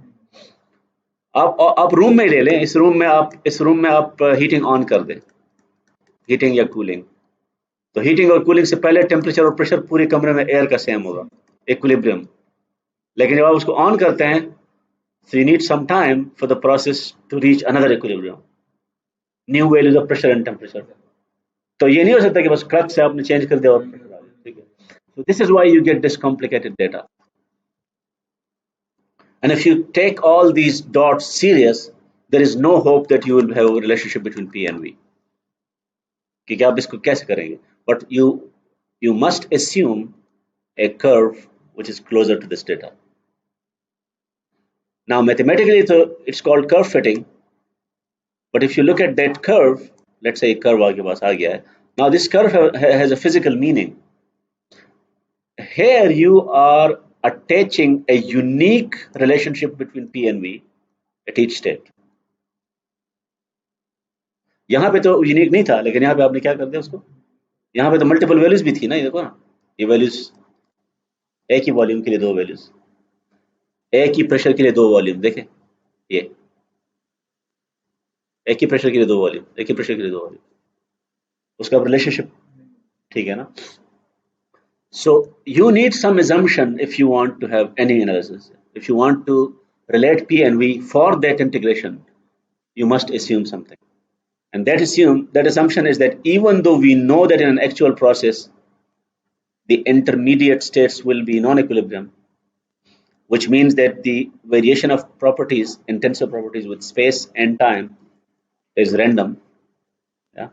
आप रूम में ले लें, इस रूम में आप हीटिंग ऑन कर दें, हीटिंग या कूलिंग, तो हीटिंग और कूलिंग से पहले टेम्परेचर और प्रेशर पूरे कमरे में एयर का सेम होगा, इक्विलिब्रियम। लेकिन जब आप उसको ऑन करते हैं, so you need some time for the process to reach another equilibrium, new values of pressure and temperature. तो ये नहीं हो सकता कि बस क्रक से आपने चेंज कर दिया और pressure आ गया, ठीक है। So this is why you get this complicated data. And if you take all these dots serious, there is no hope that you will have a relationship between P and V. कि आप इसको कैसे करेंगे? But you must assume a curve which is closer to this data. Now mathematically it's called curve fitting, but if you look at that curve, let's say curve आपके पास आ गया है, now this curve has a physical meaning. Here you are attaching a unique relationship between P and V at each state. यहाँ पे तो unique नहीं था, लेकिन यहाँ पे आपने क्या कर दिया उसको, यहाँ पे तो मल्टीपल वैल्यूज भी थी ना, ये देखो ना, ये वैल्यूज एक ही वॉल्यूम के लिए दो वैल्यूज, एक ही प्रेशर के लिए दो वॉल्यूम, देखें ये एक ही प्रेशर के लिए दो वॉल्यूम, एक ही प्रेशर के लिए दो वॉल्यूम, उसका रिलेशनशिप ठीक है ना। So you need some assumption if you want to have any analysis. If you want to relate P and V for that integration, you must assume something. And that assumption is that even though we know that in an actual process, the intermediate states will be non-equilibrium, which means that the variation of properties, intensive properties with space and time is random. Yeah.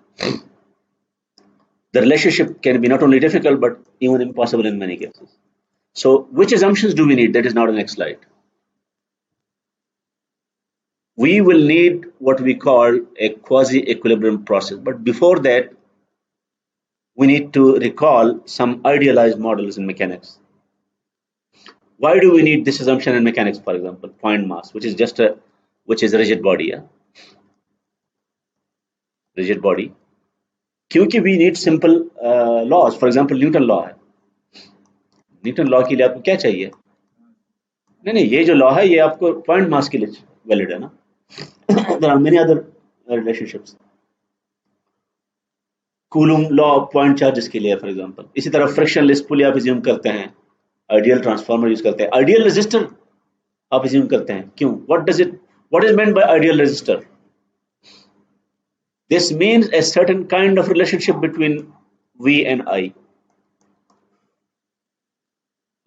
The relationship can be not only difficult but even impossible in many cases. So which assumptions do we need? That is now the next slide. We will need what we call a quasi-equilibrium process, but before that we need to recall some idealized models in mechanics. Why do we need this assumption in mechanics? For example, point mass, which is a rigid body, yeah? Rigid body. क्योंकि we need simple laws. For example, Newton law है, Newton law के लिए आपको क्या चाहिए? नहीं, ये जो लॉ है ये आपको पॉइंट मास के लिए वैलिड है ना। There are many other relationships. Coulomb law point charges के लिए फॉर एग्जांपल। इसी तरह फ्रिक्शनलेस पुली आप अज्यूम करते हैं, आइडियल ट्रांसफार्मर यूज करते हैं, आइडियल रेजिस्टर आप अज्यूम करते हैं। क्यों? What is meant by ideal resistor? This means a certain kind of relationship between V and I.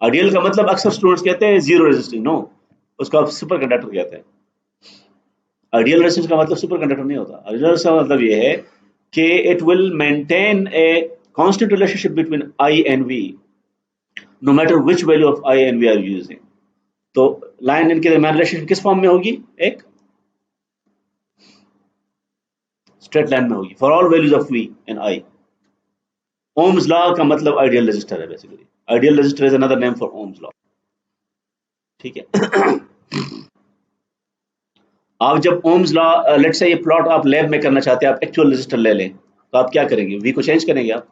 Ideal का मतलब अक्सर स्टूडेंट्स कहते हैं जीरो रेजिस्टिंग, नो, उसको आप सुपर कंडक्टर कहते हैं। आइडियल रेजिस्टेंस का मतलब सुपर कंडक्टर नहीं होता। आइडियल रेजिस्टेंस का मतलब ये है कि it will maintain a constant relationship between I and V, no matter which value of I and V are using. तो लाइन इनके दरमियान रिलेशनशिप किस फॉर्म में होगी? एक स्ट्रेट लाइन में होगी for all values of V and I। Ohm's law का मतलब आइडियल रेजिस्टर है basically. Ideal resistor is another name for Ohm's law, ठीक है। आप जब ओम्स लॉ, लेट्स से ये प्लॉट आप लैब में करना चाहते हैं, आप एक्चुअल रेजिस्टर ले लें, तो आप क्या करेंगे? V को चेंज करेंगे आप,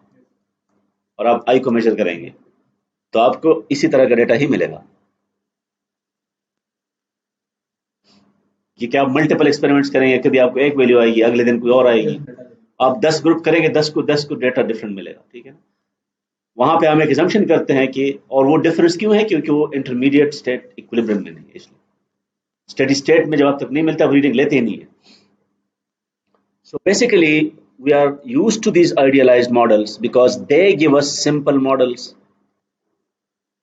और आप I को मेजर करेंगे, तो आपको इसी तरह का डेटा ही मिलेगा। कि क्या आप मल्टीपल एक्सपेरिमेंट्स करेंगे, कभी आपको एक वैल्यू आएगी, अगले दिन कोई और आएगी, आप 10 ग्रुप करेंगे, 10 को डेटा डिफरेंट मिलेगा, ठीक है ना। वहां पे हम एक assumption करते हैं कि, और वो डिफरेंस क्यों है? क्योंकि वो इंटरमीडिएट स्टेट इक्विलिब्रियम में नहीं है, इसलिए स्टेडी स्टेट में जब आप तक नहीं मिलता आप रीडिंग लेते ही नहीं है। So basically we are used to these idealized models because they give us simple models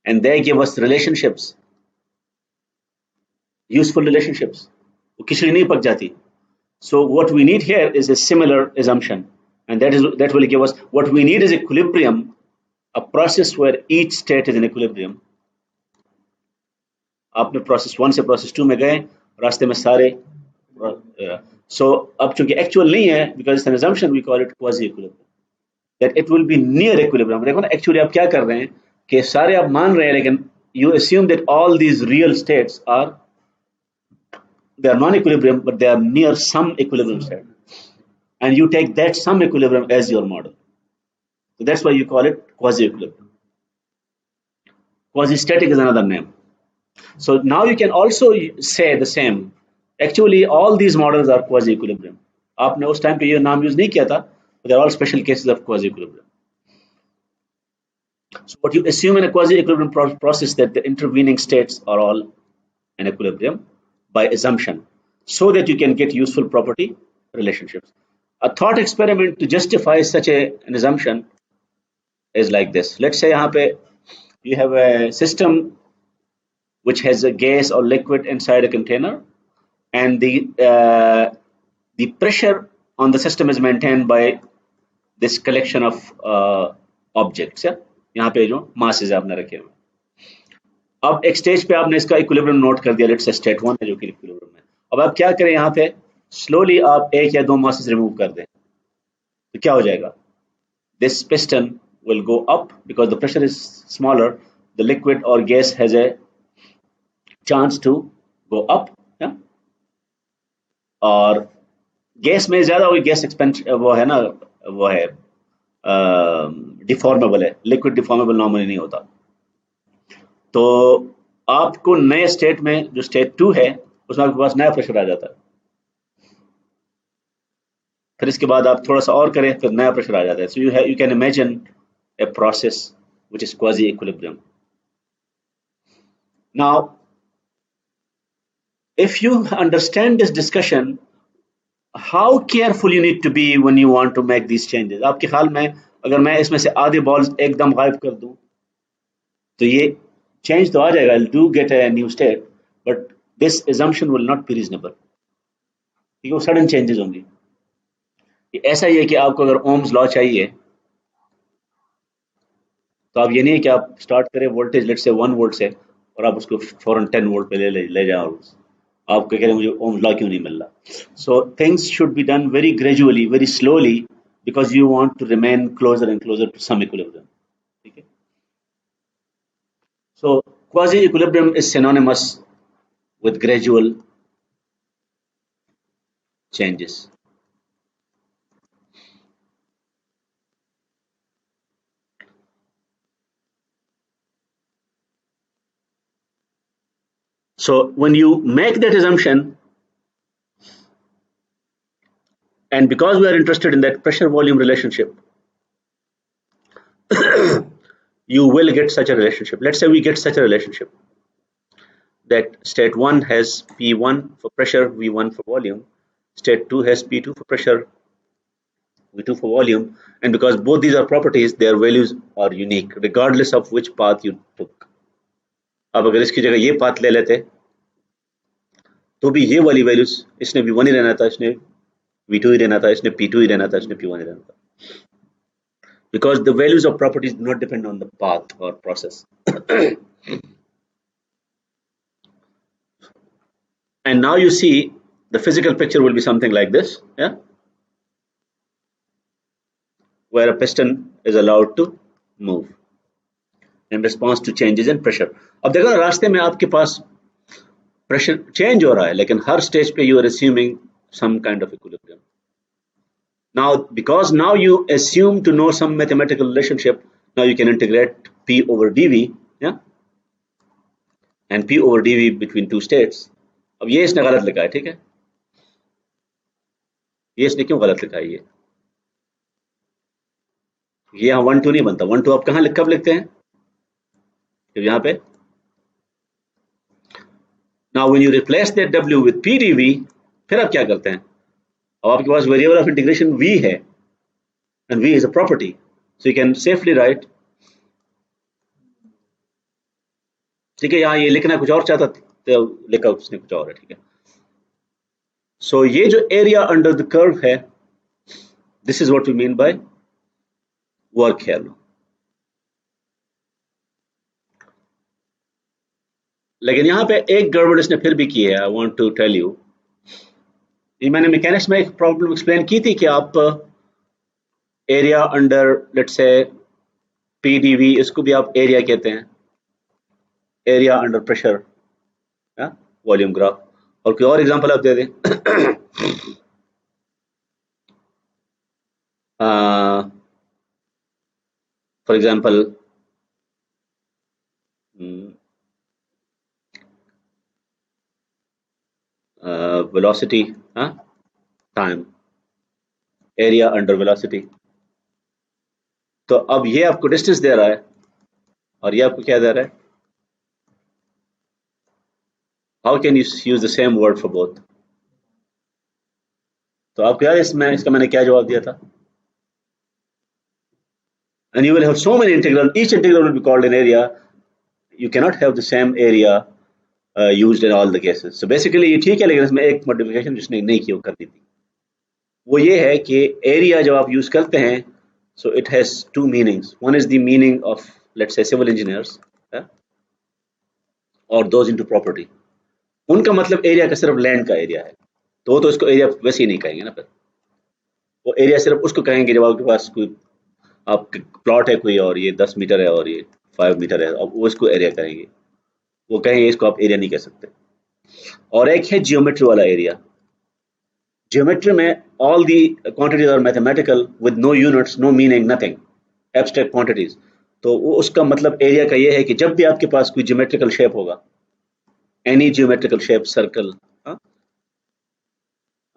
and they give us relationships, useful relationships, वो खिचड़ी नहीं पक जाती। So what we need here is a similar assumption, and that will give us what we need is equilibrium, a process where each state is in equilibrium. आपने process 1 से process 2 में गए, रास्ते में सारे so अब चूंकि एक्चुअल नहीं है, because it's an assumption, we call it quasi equilibrium, that it will be near equilibrium। देखो ना, एक्चुअली आप क्या कर रहे हैं कि सारे आप मान रहे हैं, लेकिन you assume that all these real states are they are non-equilibrium, but they are near some equilibrium state, and you take that some equilibrium as your model. So that's why you call it quasi-equilibrium. Quasi-static is another name. So now you can also say the same. Actually, all these models are quasi-equilibrium. आपने उस time पे ये नाम use नहीं किया था, but they're all special cases of quasi-equilibrium. So what you assume in a quasi-equilibrium process that the intervening states are all in equilibrium by assumption, so that you can get useful property relationships. A thought experiment to justify such an assumption is like this. Let's say यहाँ पे you have a system which has a gas or liquid inside a container, and the pressure on the system is maintained by this collection of objects. यहाँ पे जो masses आपने रखे हुए, अब एक स्टेज पे आपने इसका इक्विलिब्रियम नोट कर दिया, लेट्स से स्टेट 1 है जो कि इक्विलिब्रियम है. अब आप क्या करें, यहाँ पे स्लोली आप एक या दो masses रिमूव कर दें, तो क्या हो जाएगा? This piston will go up because the pressure is smaller. The liquid or gas has a chance to go up. Yeah? और गैस में ज्यादा होगी, गैस एक्सपेंशन वो है ना, वो है डिफॉर्मेबल है, लिक्विड डिफॉर्मेबल नॉर्मली नहीं होता. तो आपको नए स्टेट में जो स्टेट 2 है उसमें आपके पास नया प्रेशर आ जाता है, फिर इसके बाद आप थोड़ा सा और करें, फिर नया प्रेशर आ जाता है. So you can imagine a process which is quasi equilibrium. Now if you understand this discussion, how careful you need to be when you want to make these changes. आपके ख्याल में अगर मैं इसमें से आधे बॉल्स एकदम गायब कर दूं तो ये चेंज तो आ जाएगा, I'll do get a new state, but this assumption will not be reasonable, क्योंकि वो सडन चेंजेस होंगी. ऐसा ही है कि आपको अगर ओम्स लॉ चाहिए तो आप ये नहीं है कि आप स्टार्ट करें वोल्टेज लेट से 1 वोल्ट से और आप उसको फौरन 10 वोल्ट पे ले जाओ, आप कह रहे मुझे ओम्स लॉ क्यों नहीं मिल रहा. So things should be done very gradually, very slowly, because you want to remain closer and closer to some equilibrium. ठीक है. So quasi equilibrium is synonymous with gradual changes. So when you make that assumption, and because we are interested in that pressure volume relationship, you will get such a relationship. Let's say we get such a relationship that state 1 has P1 for pressure, V1 for volume, state 2 has P2 for pressure, V2 for volume, and because both these are properties, their values are unique regardless of which path you took. अब अगर इसकी जगह ये path ले लेते तो भी ये वाली वैल्यूज, इसने V1 ही रहना था, इसने V2 ही रहना था, इसने P2 ही रहना था, इसने P1 ही रहना था, because the values of properties do not depend on the path or process. And now you see the physical picture will be something like this, yeah, where a piston is allowed to move in response to changes in pressure. अब देखो ना, रास्ते में आपके पास pressure change हो रहा है, लेकिन हर स्टेज पे you are assuming some kind of equilibrium. Now, because now you assume to know some mathematical relationship, now you can integrate P over dV, yeah, and P over dV between two states. अब ये इसने गलत लिखा है, ठीक है, ये इसने क्यों गलत लिखा है, ये यहाँ 1 2 नहीं बनता. 1 2 आप कहाँ कब लिखते हैं, जब यहाँ पे. Now when you replace that W with P dV, फिर आप क्या करते हैं, अब आपके पास वेरिएबल ऑफ इंटीग्रेशन V है, and V is a property, so you can safely write, ठीक है, यहाँ ये लिखना कुछ और चाहता तो लिखा उसने कुछ और है, ठीक है. सो ये जो एरिया अंडर द कर्व है, this is what we mean by work here law. लेकिन यहाँ पे एक गड़बड़ इसने फिर भी की है, I want to tell you. ये मैंने मैकेनिक्स में एक प्रॉब्लम एक्सप्लेन की थी कि आप area under let's say PDV, इसको भी आप एरिया कहते हैं, area under pressure volume graph, और कोई और एग्जांपल आप दे दें। For example velocity, time, area under velocity. तो अब ये आपको डिस्टेंस दे रहा है और ये आपको क्या दे रहा है। How can you use the same word for both. तो आपको याद है इसका मैंने क्या जवाब दिया था। And you will have so many integral, each integral will be called an area. You cannot have the same area used in all the cases. So basically ये ठीक है, लेकिन इसमें एक मॉडिफिकेशन जिसने नहीं की वो कर दी थी, वो ये है कि एरिया जब आप यूज करते हैं, so it has two meanings. One is the meaning of, let's say, civil engineers, or those into property. उनका मतलब एरिया का सिर्फ लैंड का एरिया है, तो इसको एरिया वैसे ही नहीं कहेंगे ना। फिर वो एरिया सिर्फ उसको कहेंगे जब आपके पास कोई आपके प्लॉट है कोई और ये 10 मीटर है और ये 5 मीटर है, अब वो इसको एरिया कहेंगे, वो कहेंगे इसको आप एरिया नहीं कह सकते। और एक है जियोमेट्री वाला एरिया। जियोमेट्री में all the quantities are mathematical with no units, no meaning, nothing, abstract quantities. तो वो उसका मतलब एरिया का ये है कि जब भी आपके पास कोई जियोमेट्रिकल शेप होगा, any geometrical shape, circle,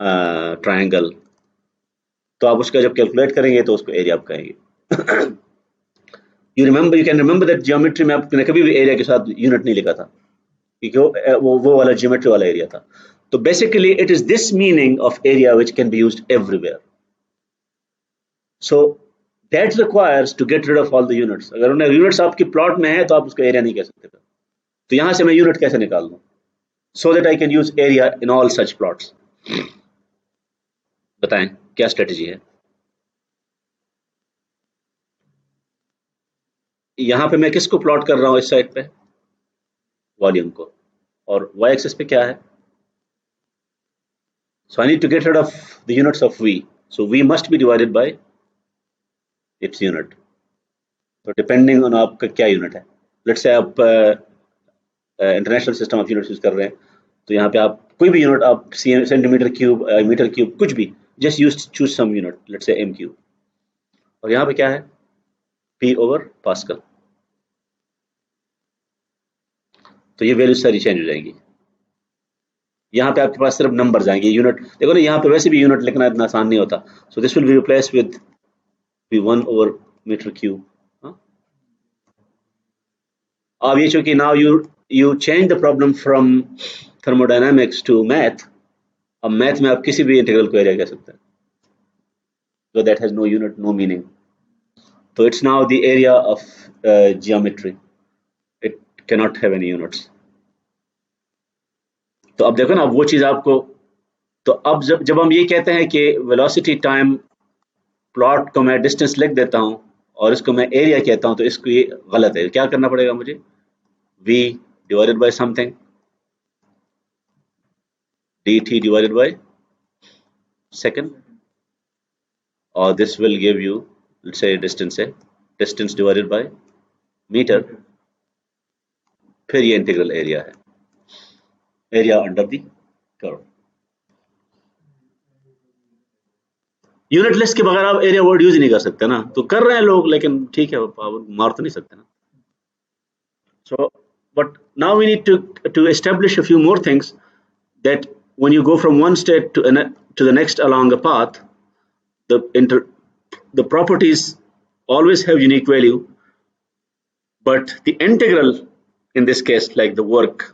triangle, तो आप उसका जब कैलकुलेट करेंगे तो उसको एरिया आप कहेंगे। You can remember that geometry में आपने कभी भी एरिया के साथ यूनिट नहीं लिखा था, क्योंकि वो वाला जियोमेट्री वाला एरिया था। तो basically it is this meaning of area which can be used everywhere. So that requires to get rid of all the units. अगर उन्हें यूनिट्स आपके प्लॉट में है तो आप उसको एरिया नहीं कह सकते। तो यहां से मैं यूनिट कैसे निकाल दूं, so that I can use area in all such plots. बताएं क्या स्ट्रेटजी है। यहां पे मैं किसको प्लॉट कर रहा हूं, इस साइड पे वॉल्यूम को, और y एक्सिस पे क्या है। So I need to get rid of the units of v. So v must be divided by its unit. So depending on आपका क्या यूनिट है, let's say आप international system of units use कर रहे हैं, तो यहाँ पे आप कोई भी यूनिट, आप सेंटीमीटर क्यूब, मीटर क्यूब, कुछ भी, just use choose some unit, let's say M cube. और यहाँ पे क्या है, p ओवर पास्कल। तो ये वैल्यू सारी चेंज हो जाएंगी। यहाँ पे आपके पास सिर्फ नंबर्स आएंगे, यूनिट देखो ना, यहाँ पे वैसे भी यूनिट लिखना इतना आसान नहीं होता। So this will be replaced with v1 over metre cube. अब ये चूंकि now you change the problem from thermodynamics to math, अब मैथ में आप किसी भी इंटीग्रल को एरिया कह सकते हैं, so that has no unit, no meaning. So it's now the area of geometry. It cannot have any units. तो अब देखो ना, अब वो चीज आपको, तो अब जब हम ये कहते हैं कि वेलोसिटी टाइम प्लॉट को मैं डिस्टेंस लिख देता हूं और इसको मैं एरिया कहता हूं, तो इसको ये गलत है। क्या करना पड़ेगा मुझे, v divided by something, dt divided by second, or this will give you, let's say distance divided by meter, फिर ये इंटीग्रल एरिया है, area under the curve. Unit list के बगैर आप एरिया वर्ड यूज नहीं कर सकते ना, तो कर रहे हैं लोग, लेकिन ठीक है, मार तो नहीं सकते ना। So but now we need to establish a few more things, that when you go from one state to the next along a path, the properties always have unique value, but the integral in this case, like the work,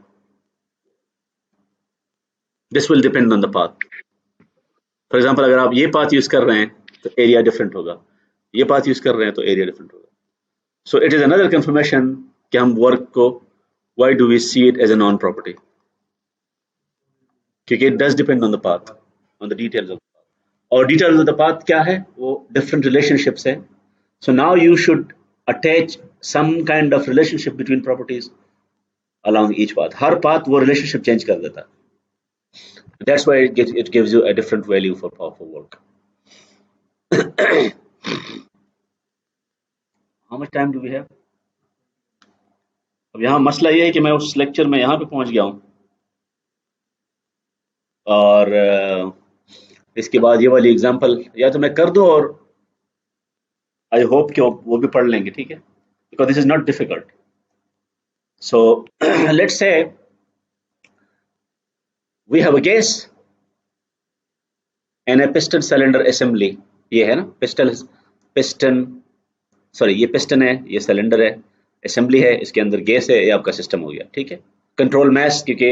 this will depend on the path. For example, अगर आप ये path use कर रहे हैं तो area different होगा, ये path use कर रहे हैं तो एरिया डिफरेंट होगा। So it is another confirmation कि हम वर्क को, why do we see it as a non property, क्योंकि it does depend on the path, on the details of the path, और details of the path क्या है, वो different relationships है। So now you should attach some kind of relationship between properties along each path. Her path वो relationship change कर देता है। That's why it gives you a different value for work. How much time do we have? अब यहाँ मसला ये है कि मैं उस लेक्चर में यहाँ पे पहुंच गया हूँ, और इसके बाद ये वाली एग्जांपल या तो मैं कर दूं, और आई होप कि वो भी पढ़ लेंगे, ठीक है, because this is not difficult. So let's say we have a gas and a piston cylinder assembly. ये है ना पिस्टन, सॉरी ये पिस्टन है, ये सिलेंडर है, असेंबली है, इसके अंदर गैस है, ये आपका सिस्टम हो गया, ठीक है. कंट्रोल मैस, क्योंकि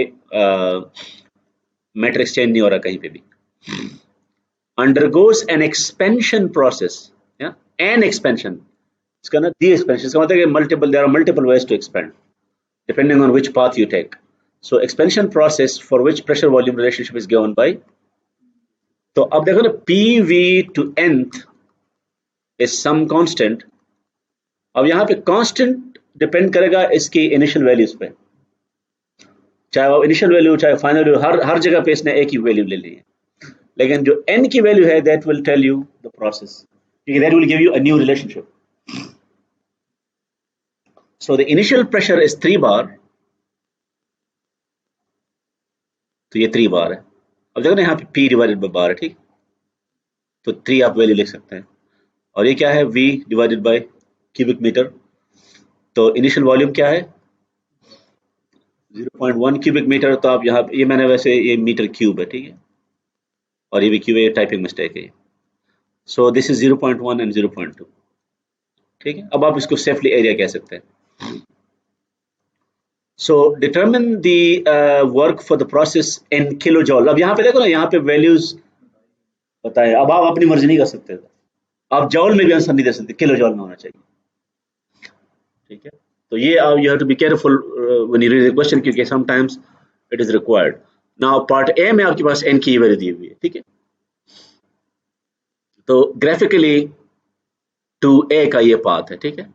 मैटर एक्सचेंज नहीं हो रहा कहीं पे भी. undergoes an expansion process. Yeah, an expansion, इसका ना the expansion, इसका मतलब है कि there are multiple ways to expand depending on which path you take. So expansion process for which pressure volume relationship is given by, तो अब देखो ना, PV to nth is some constant. अब यहाँ पे कांस्टेंट डिपेंड करेगा इसकी initial values पे, चाहे वो इनिशियल वैल्यू चाहे फाइनल वैल्यू, हर जगह पे इसने एक ही वैल्यू ले ली है. लेकिन जो n की वैल्यू है that will tell you the process, क्योंकि that will give you a new relationship. So the initial pressure is 3 bar, तो ये 3 बार है. अब देखो ना यहाँ पे P डिवाइडेड बाय बार है, ठीक, तो 3 आप वैल्यू लिख सकते हैं. और ये क्या है, V divided by cubic metre, तो इनिशियल वॉल्यूम क्या है 0.1 क्यूबिक मीटर. तो आप यहाँ ये मैंने वैसे ये मीटर क्यूब है, ठीक है, और ये भी क्यूब है, टाइपिंग मिस्टेक है. सो दिस इज 0.1 एंड 0.2, ठीक है. अब आप इसको सेफली एरिया कह सकते हैं. So determine the work for the process in kilojoule. अब यहाँ पे देखो ना, यहाँ पे वैल्यूज बताए. अब आप अपनी मर्जी नहीं कर सकते, आप जॉल में भी आंसर नहीं दे सकते, किलो जॉल में होना चाहिए, ठीक है. तो ये you have to be careful when you read the question, क्योंकि sometimes it is required. Now part A में आपके पास n की वैल्यू दी हुई है, ठीक है. तो ग्राफिकली टू ए का ये पाथ है, ठीक है.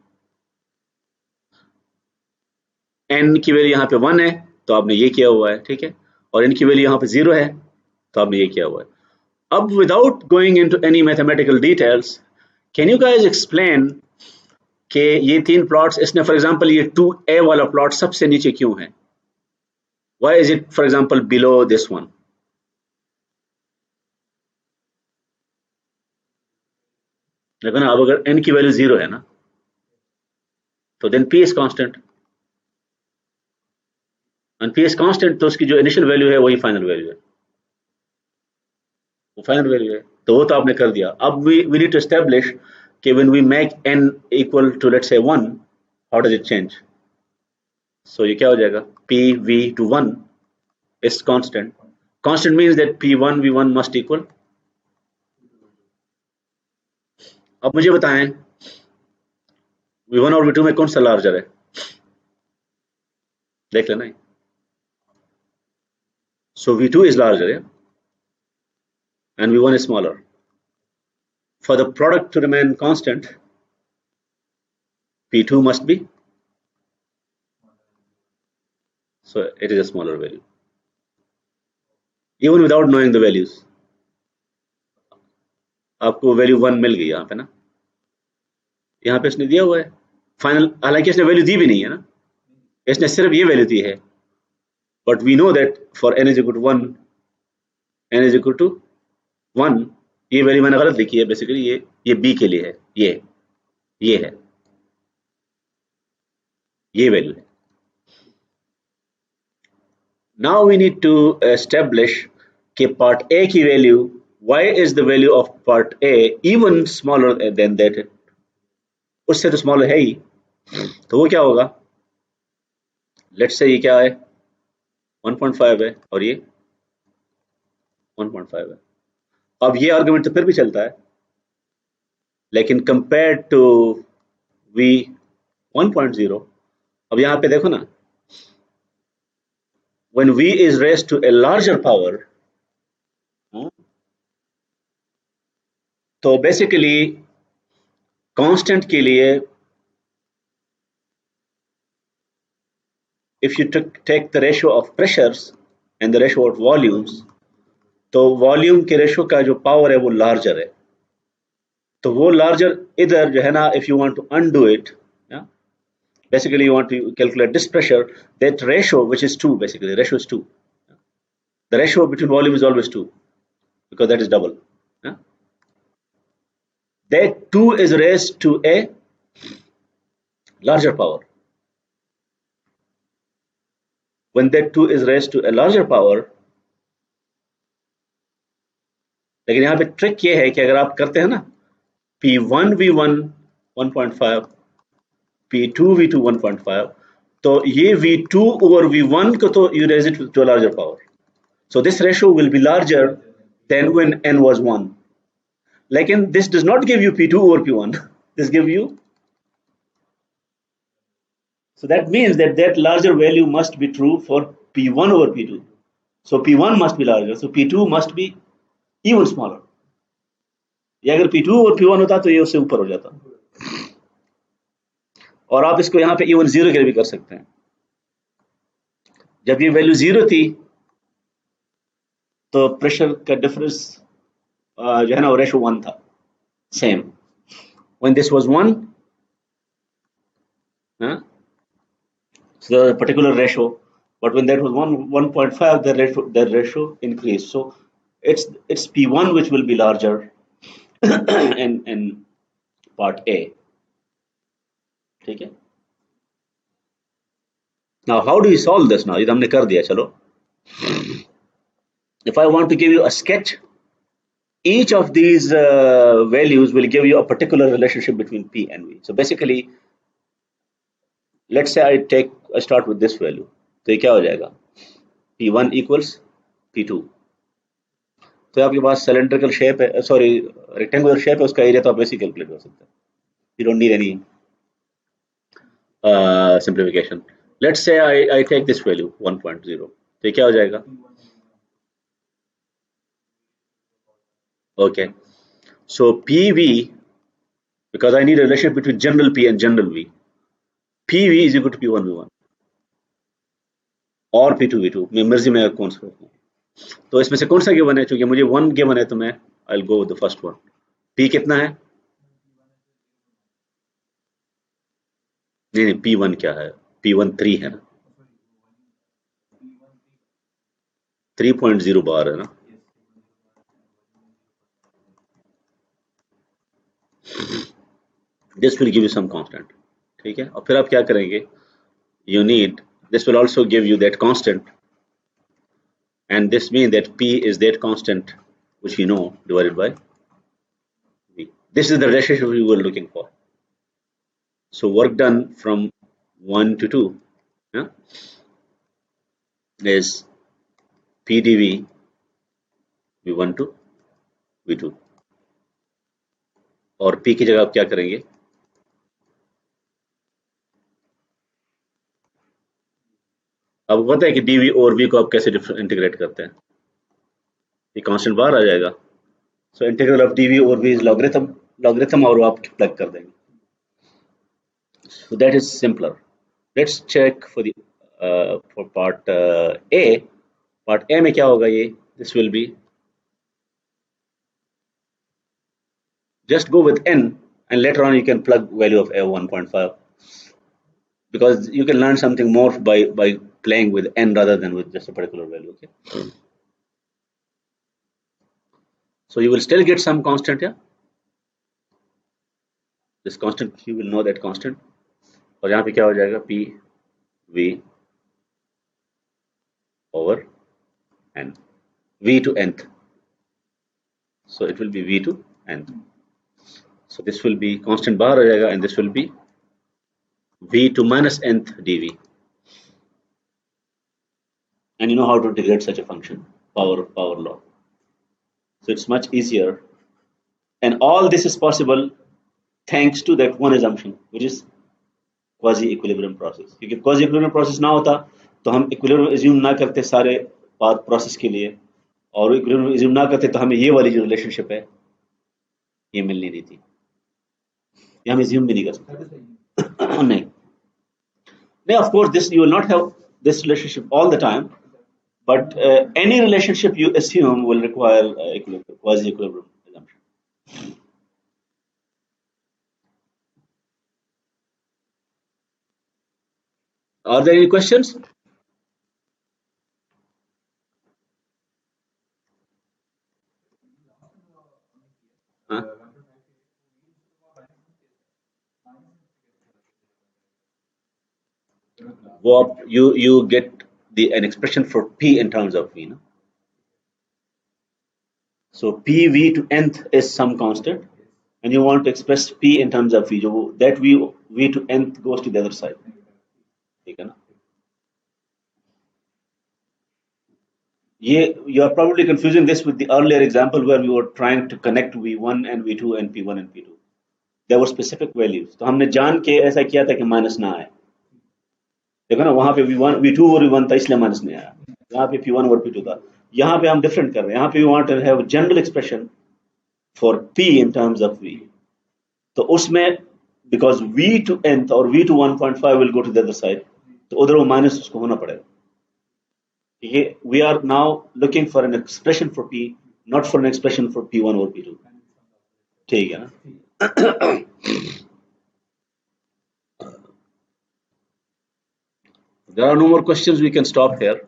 n की वैल्यू यहाँ पे 1 है, तो आपने ये किया हुआ है, ठीक है, और n की वैल्यू यहाँ पे 0 है, तो आपने ये किया हुआ है. अब without going into any mathematical details, can you guys explain कि ये 3 प्लॉट्स, इसने फॉर एग्जांपल ये 2a वाला प्लॉट सबसे नीचे क्यों है? Why is it for example below this one? देखो ना, अब अगर n की वैल्यू 0 है ना, तो then p is constant, and p is constant, तो उसकी जो इनिशियल वैल्यू है वही फाइनल वैल्यू है, वो फाइनल वैल्यू है. तो वो तो आपने कर दिया. अब वी नीड टू एस्टैब्लिश कि when we make n equal to let's say 1, how does it change? So ये क्या हो जाएगा, pv to 1 is constant. Constant means that p1 v1 must equal. अब मुझे बताएं v1 और v2 में कौन सा लार्जर है, देख लेना. So v2 is larger, yeah? And v1 is smaller. For the product to remain constant, p2 must be, so it is a smaller value. Even without knowing the values, आपको value 1 मिल गई यहाँ पे ना, यहाँ पे इसने दिया हुआ है फाइनल, हालांकि इसने वैल्यू दी भी नहीं है ना, इसने सिर्फ ये वैल्यू दी है. But we know that for n is equal to 1, n is equal to 1, ये वैल्यू मैंने गलत लिखी है बेसिकली, ये b के लिए है, ये है, ये वैल्यू है. Now we need to establish कि पार्ट ए की value, why is the value of part A even smaller than that, उससे तो स्मॉलर है ही, तो वो क्या होगा, लेट्स से ये क्या है 1.5 है और ये 1.5 है. अब ये आर्गुमेंट तो फिर भी चलता है, लेकिन कंपेयर टू v 1.0, अब यहाँ पे देखो ना, when v is raised to a larger power, तो बेसिकली कांस्टेंट के लिए if you take the ratio of pressures and the ratio of volumes, तो वॉल्यूम के रेशो का जो पावर है वो लार्जर है, तो वो लार्जर इधर जो है ना, if you want to undo it, yeah, basically you want to calculate this pressure, that ratio which is 2, basically ratio is 2, The ratio between volume is always 2 because that is double. Yeah? That 2 is raised to a larger power. When that 2 is raised to a larger power, लेकिन यहाँ पे trick ये है कि अगर आप करते हैं ना P1 V1 1.5 P2 V2 1.5 तो ये V2 over V1 को तो you raise it to a larger power. So this ratio will be larger than when n was 1. लेकिन this does not give you P2 over P1. This gives you. So that means that that larger value must be true for P1 over P2. So P1 must be larger. So P2 must be even smaller. ये अगर P2 और P1 होता तो ये उससे ऊपर हो जाता और आप इसको यहाँ पे इवन 0 के लिए भी कर सकते हैं जब ये वैल्यू 0 थी तो प्रेशर का डिफरेंस जो है ना वो रेशो 1 था same when this was 1 so the particular ratio but when that was 1.5 the ratio increased so it's P1 which will be larger in part A ठीक है now how do we solve this now ये हमने कर दिया चलो if I want to give you a sketch each of these values will give you a particular relationship between P and V so basically let's say I start with this value तो ये क्या हो जाएगा P1 equals P2 तो आपके पास cylindrical shape है sorry rectangular shape है उसका एरिया तो आप वैसे ही कैलकुलेट कर सकते हैं you don't need any simplification let's say I take this value 1.0 तो ये क्या हो जाएगा okay so PV because I need a relationship between general P and general V PV is equal to P1 V1 और P2 V2 मैं मर्जी में कौन सा रखूं तो इसमें से कौन सा गिवन है क्योंकि मुझे 1 गिवन है तो मैं I will go with the first one P कितना है नहीं P1 क्या है P1 3 है ना 3.0 बार है ना this will give you some constant ठीक है और फिर आप क्या करेंगे you need this will also give you that constant and this means that P is that constant which we know divided by V this is the relationship we were looking for so work done from 1 to 2 yeah, is P dV V1 to V2 और P की जगह आप क्या करेंगे आपको पता है कि dV और V को आप कैसे इंटीग्रेट करते हैं ये कांस्टेंट बाहर आ जाएगा सो इंटीग्रल ऑफ dV और V इज लॉगरिथम और आप प्लग कर देंगे so that is simpler let's check for the for part A में क्या होगा ये this will be just go with n and later on you can plug value of A 1.5 because you can learn something more by playing with n rather than with just a particular value okay so you will still get some constant here this constant you will know that constant और यहाँ पे क्या हो जाएगा P V over n V to nth so it will be V to nth so this will be constant बाहर आ जाएगा and this will be V to minus nth dV and you know how to integrate such a function power law so it's much easier and all this is possible thanks to that one assumption which is quasi equilibrium process क्योंकि quasi equilibrium process ना होता तो हम equilibrium assume ना करते सारे path process के लिए और equilibrium assume ना करते तो हमें ये वाली जो रिलेशनशिप है ये मिल नहीं रही थी ये हम assume भी नहीं कर सकते नहीं of course this you will not have this relationship all the time but any relationship you assume will require quasi equilibrium assumption are there any questions वो आप you get an expression for p in terms of v, no? So pv to nth is some constant, and you want to express p in terms of v, जो that v to nth goes to the other side, ठीक है ना? You are probably confusing this with the earlier example where we were trying to connect v1 and v2 and p1 and p2. There were specific values, तो हमने जान के ऐसा किया था कि माइनस ना आए, देखो ना, वहां पे v1 v2 और v1 था इसलिए माइनस नहीं आया, यहाँ पे p1 और p2 था, यहाँ पे हम डिफरेंट कर रहे हैं, यहाँ पे we want to have a general expression for p in terms of v, तो उसमें because v to nth और v to 1.5 will go to the other side, तो उधर वो माइनस उसको होना पड़ेगा, ठीक है? We are now looking for an expression for p, not for an expression for p1 or p2, ठीक है ना? There are no more questions, we can stop here.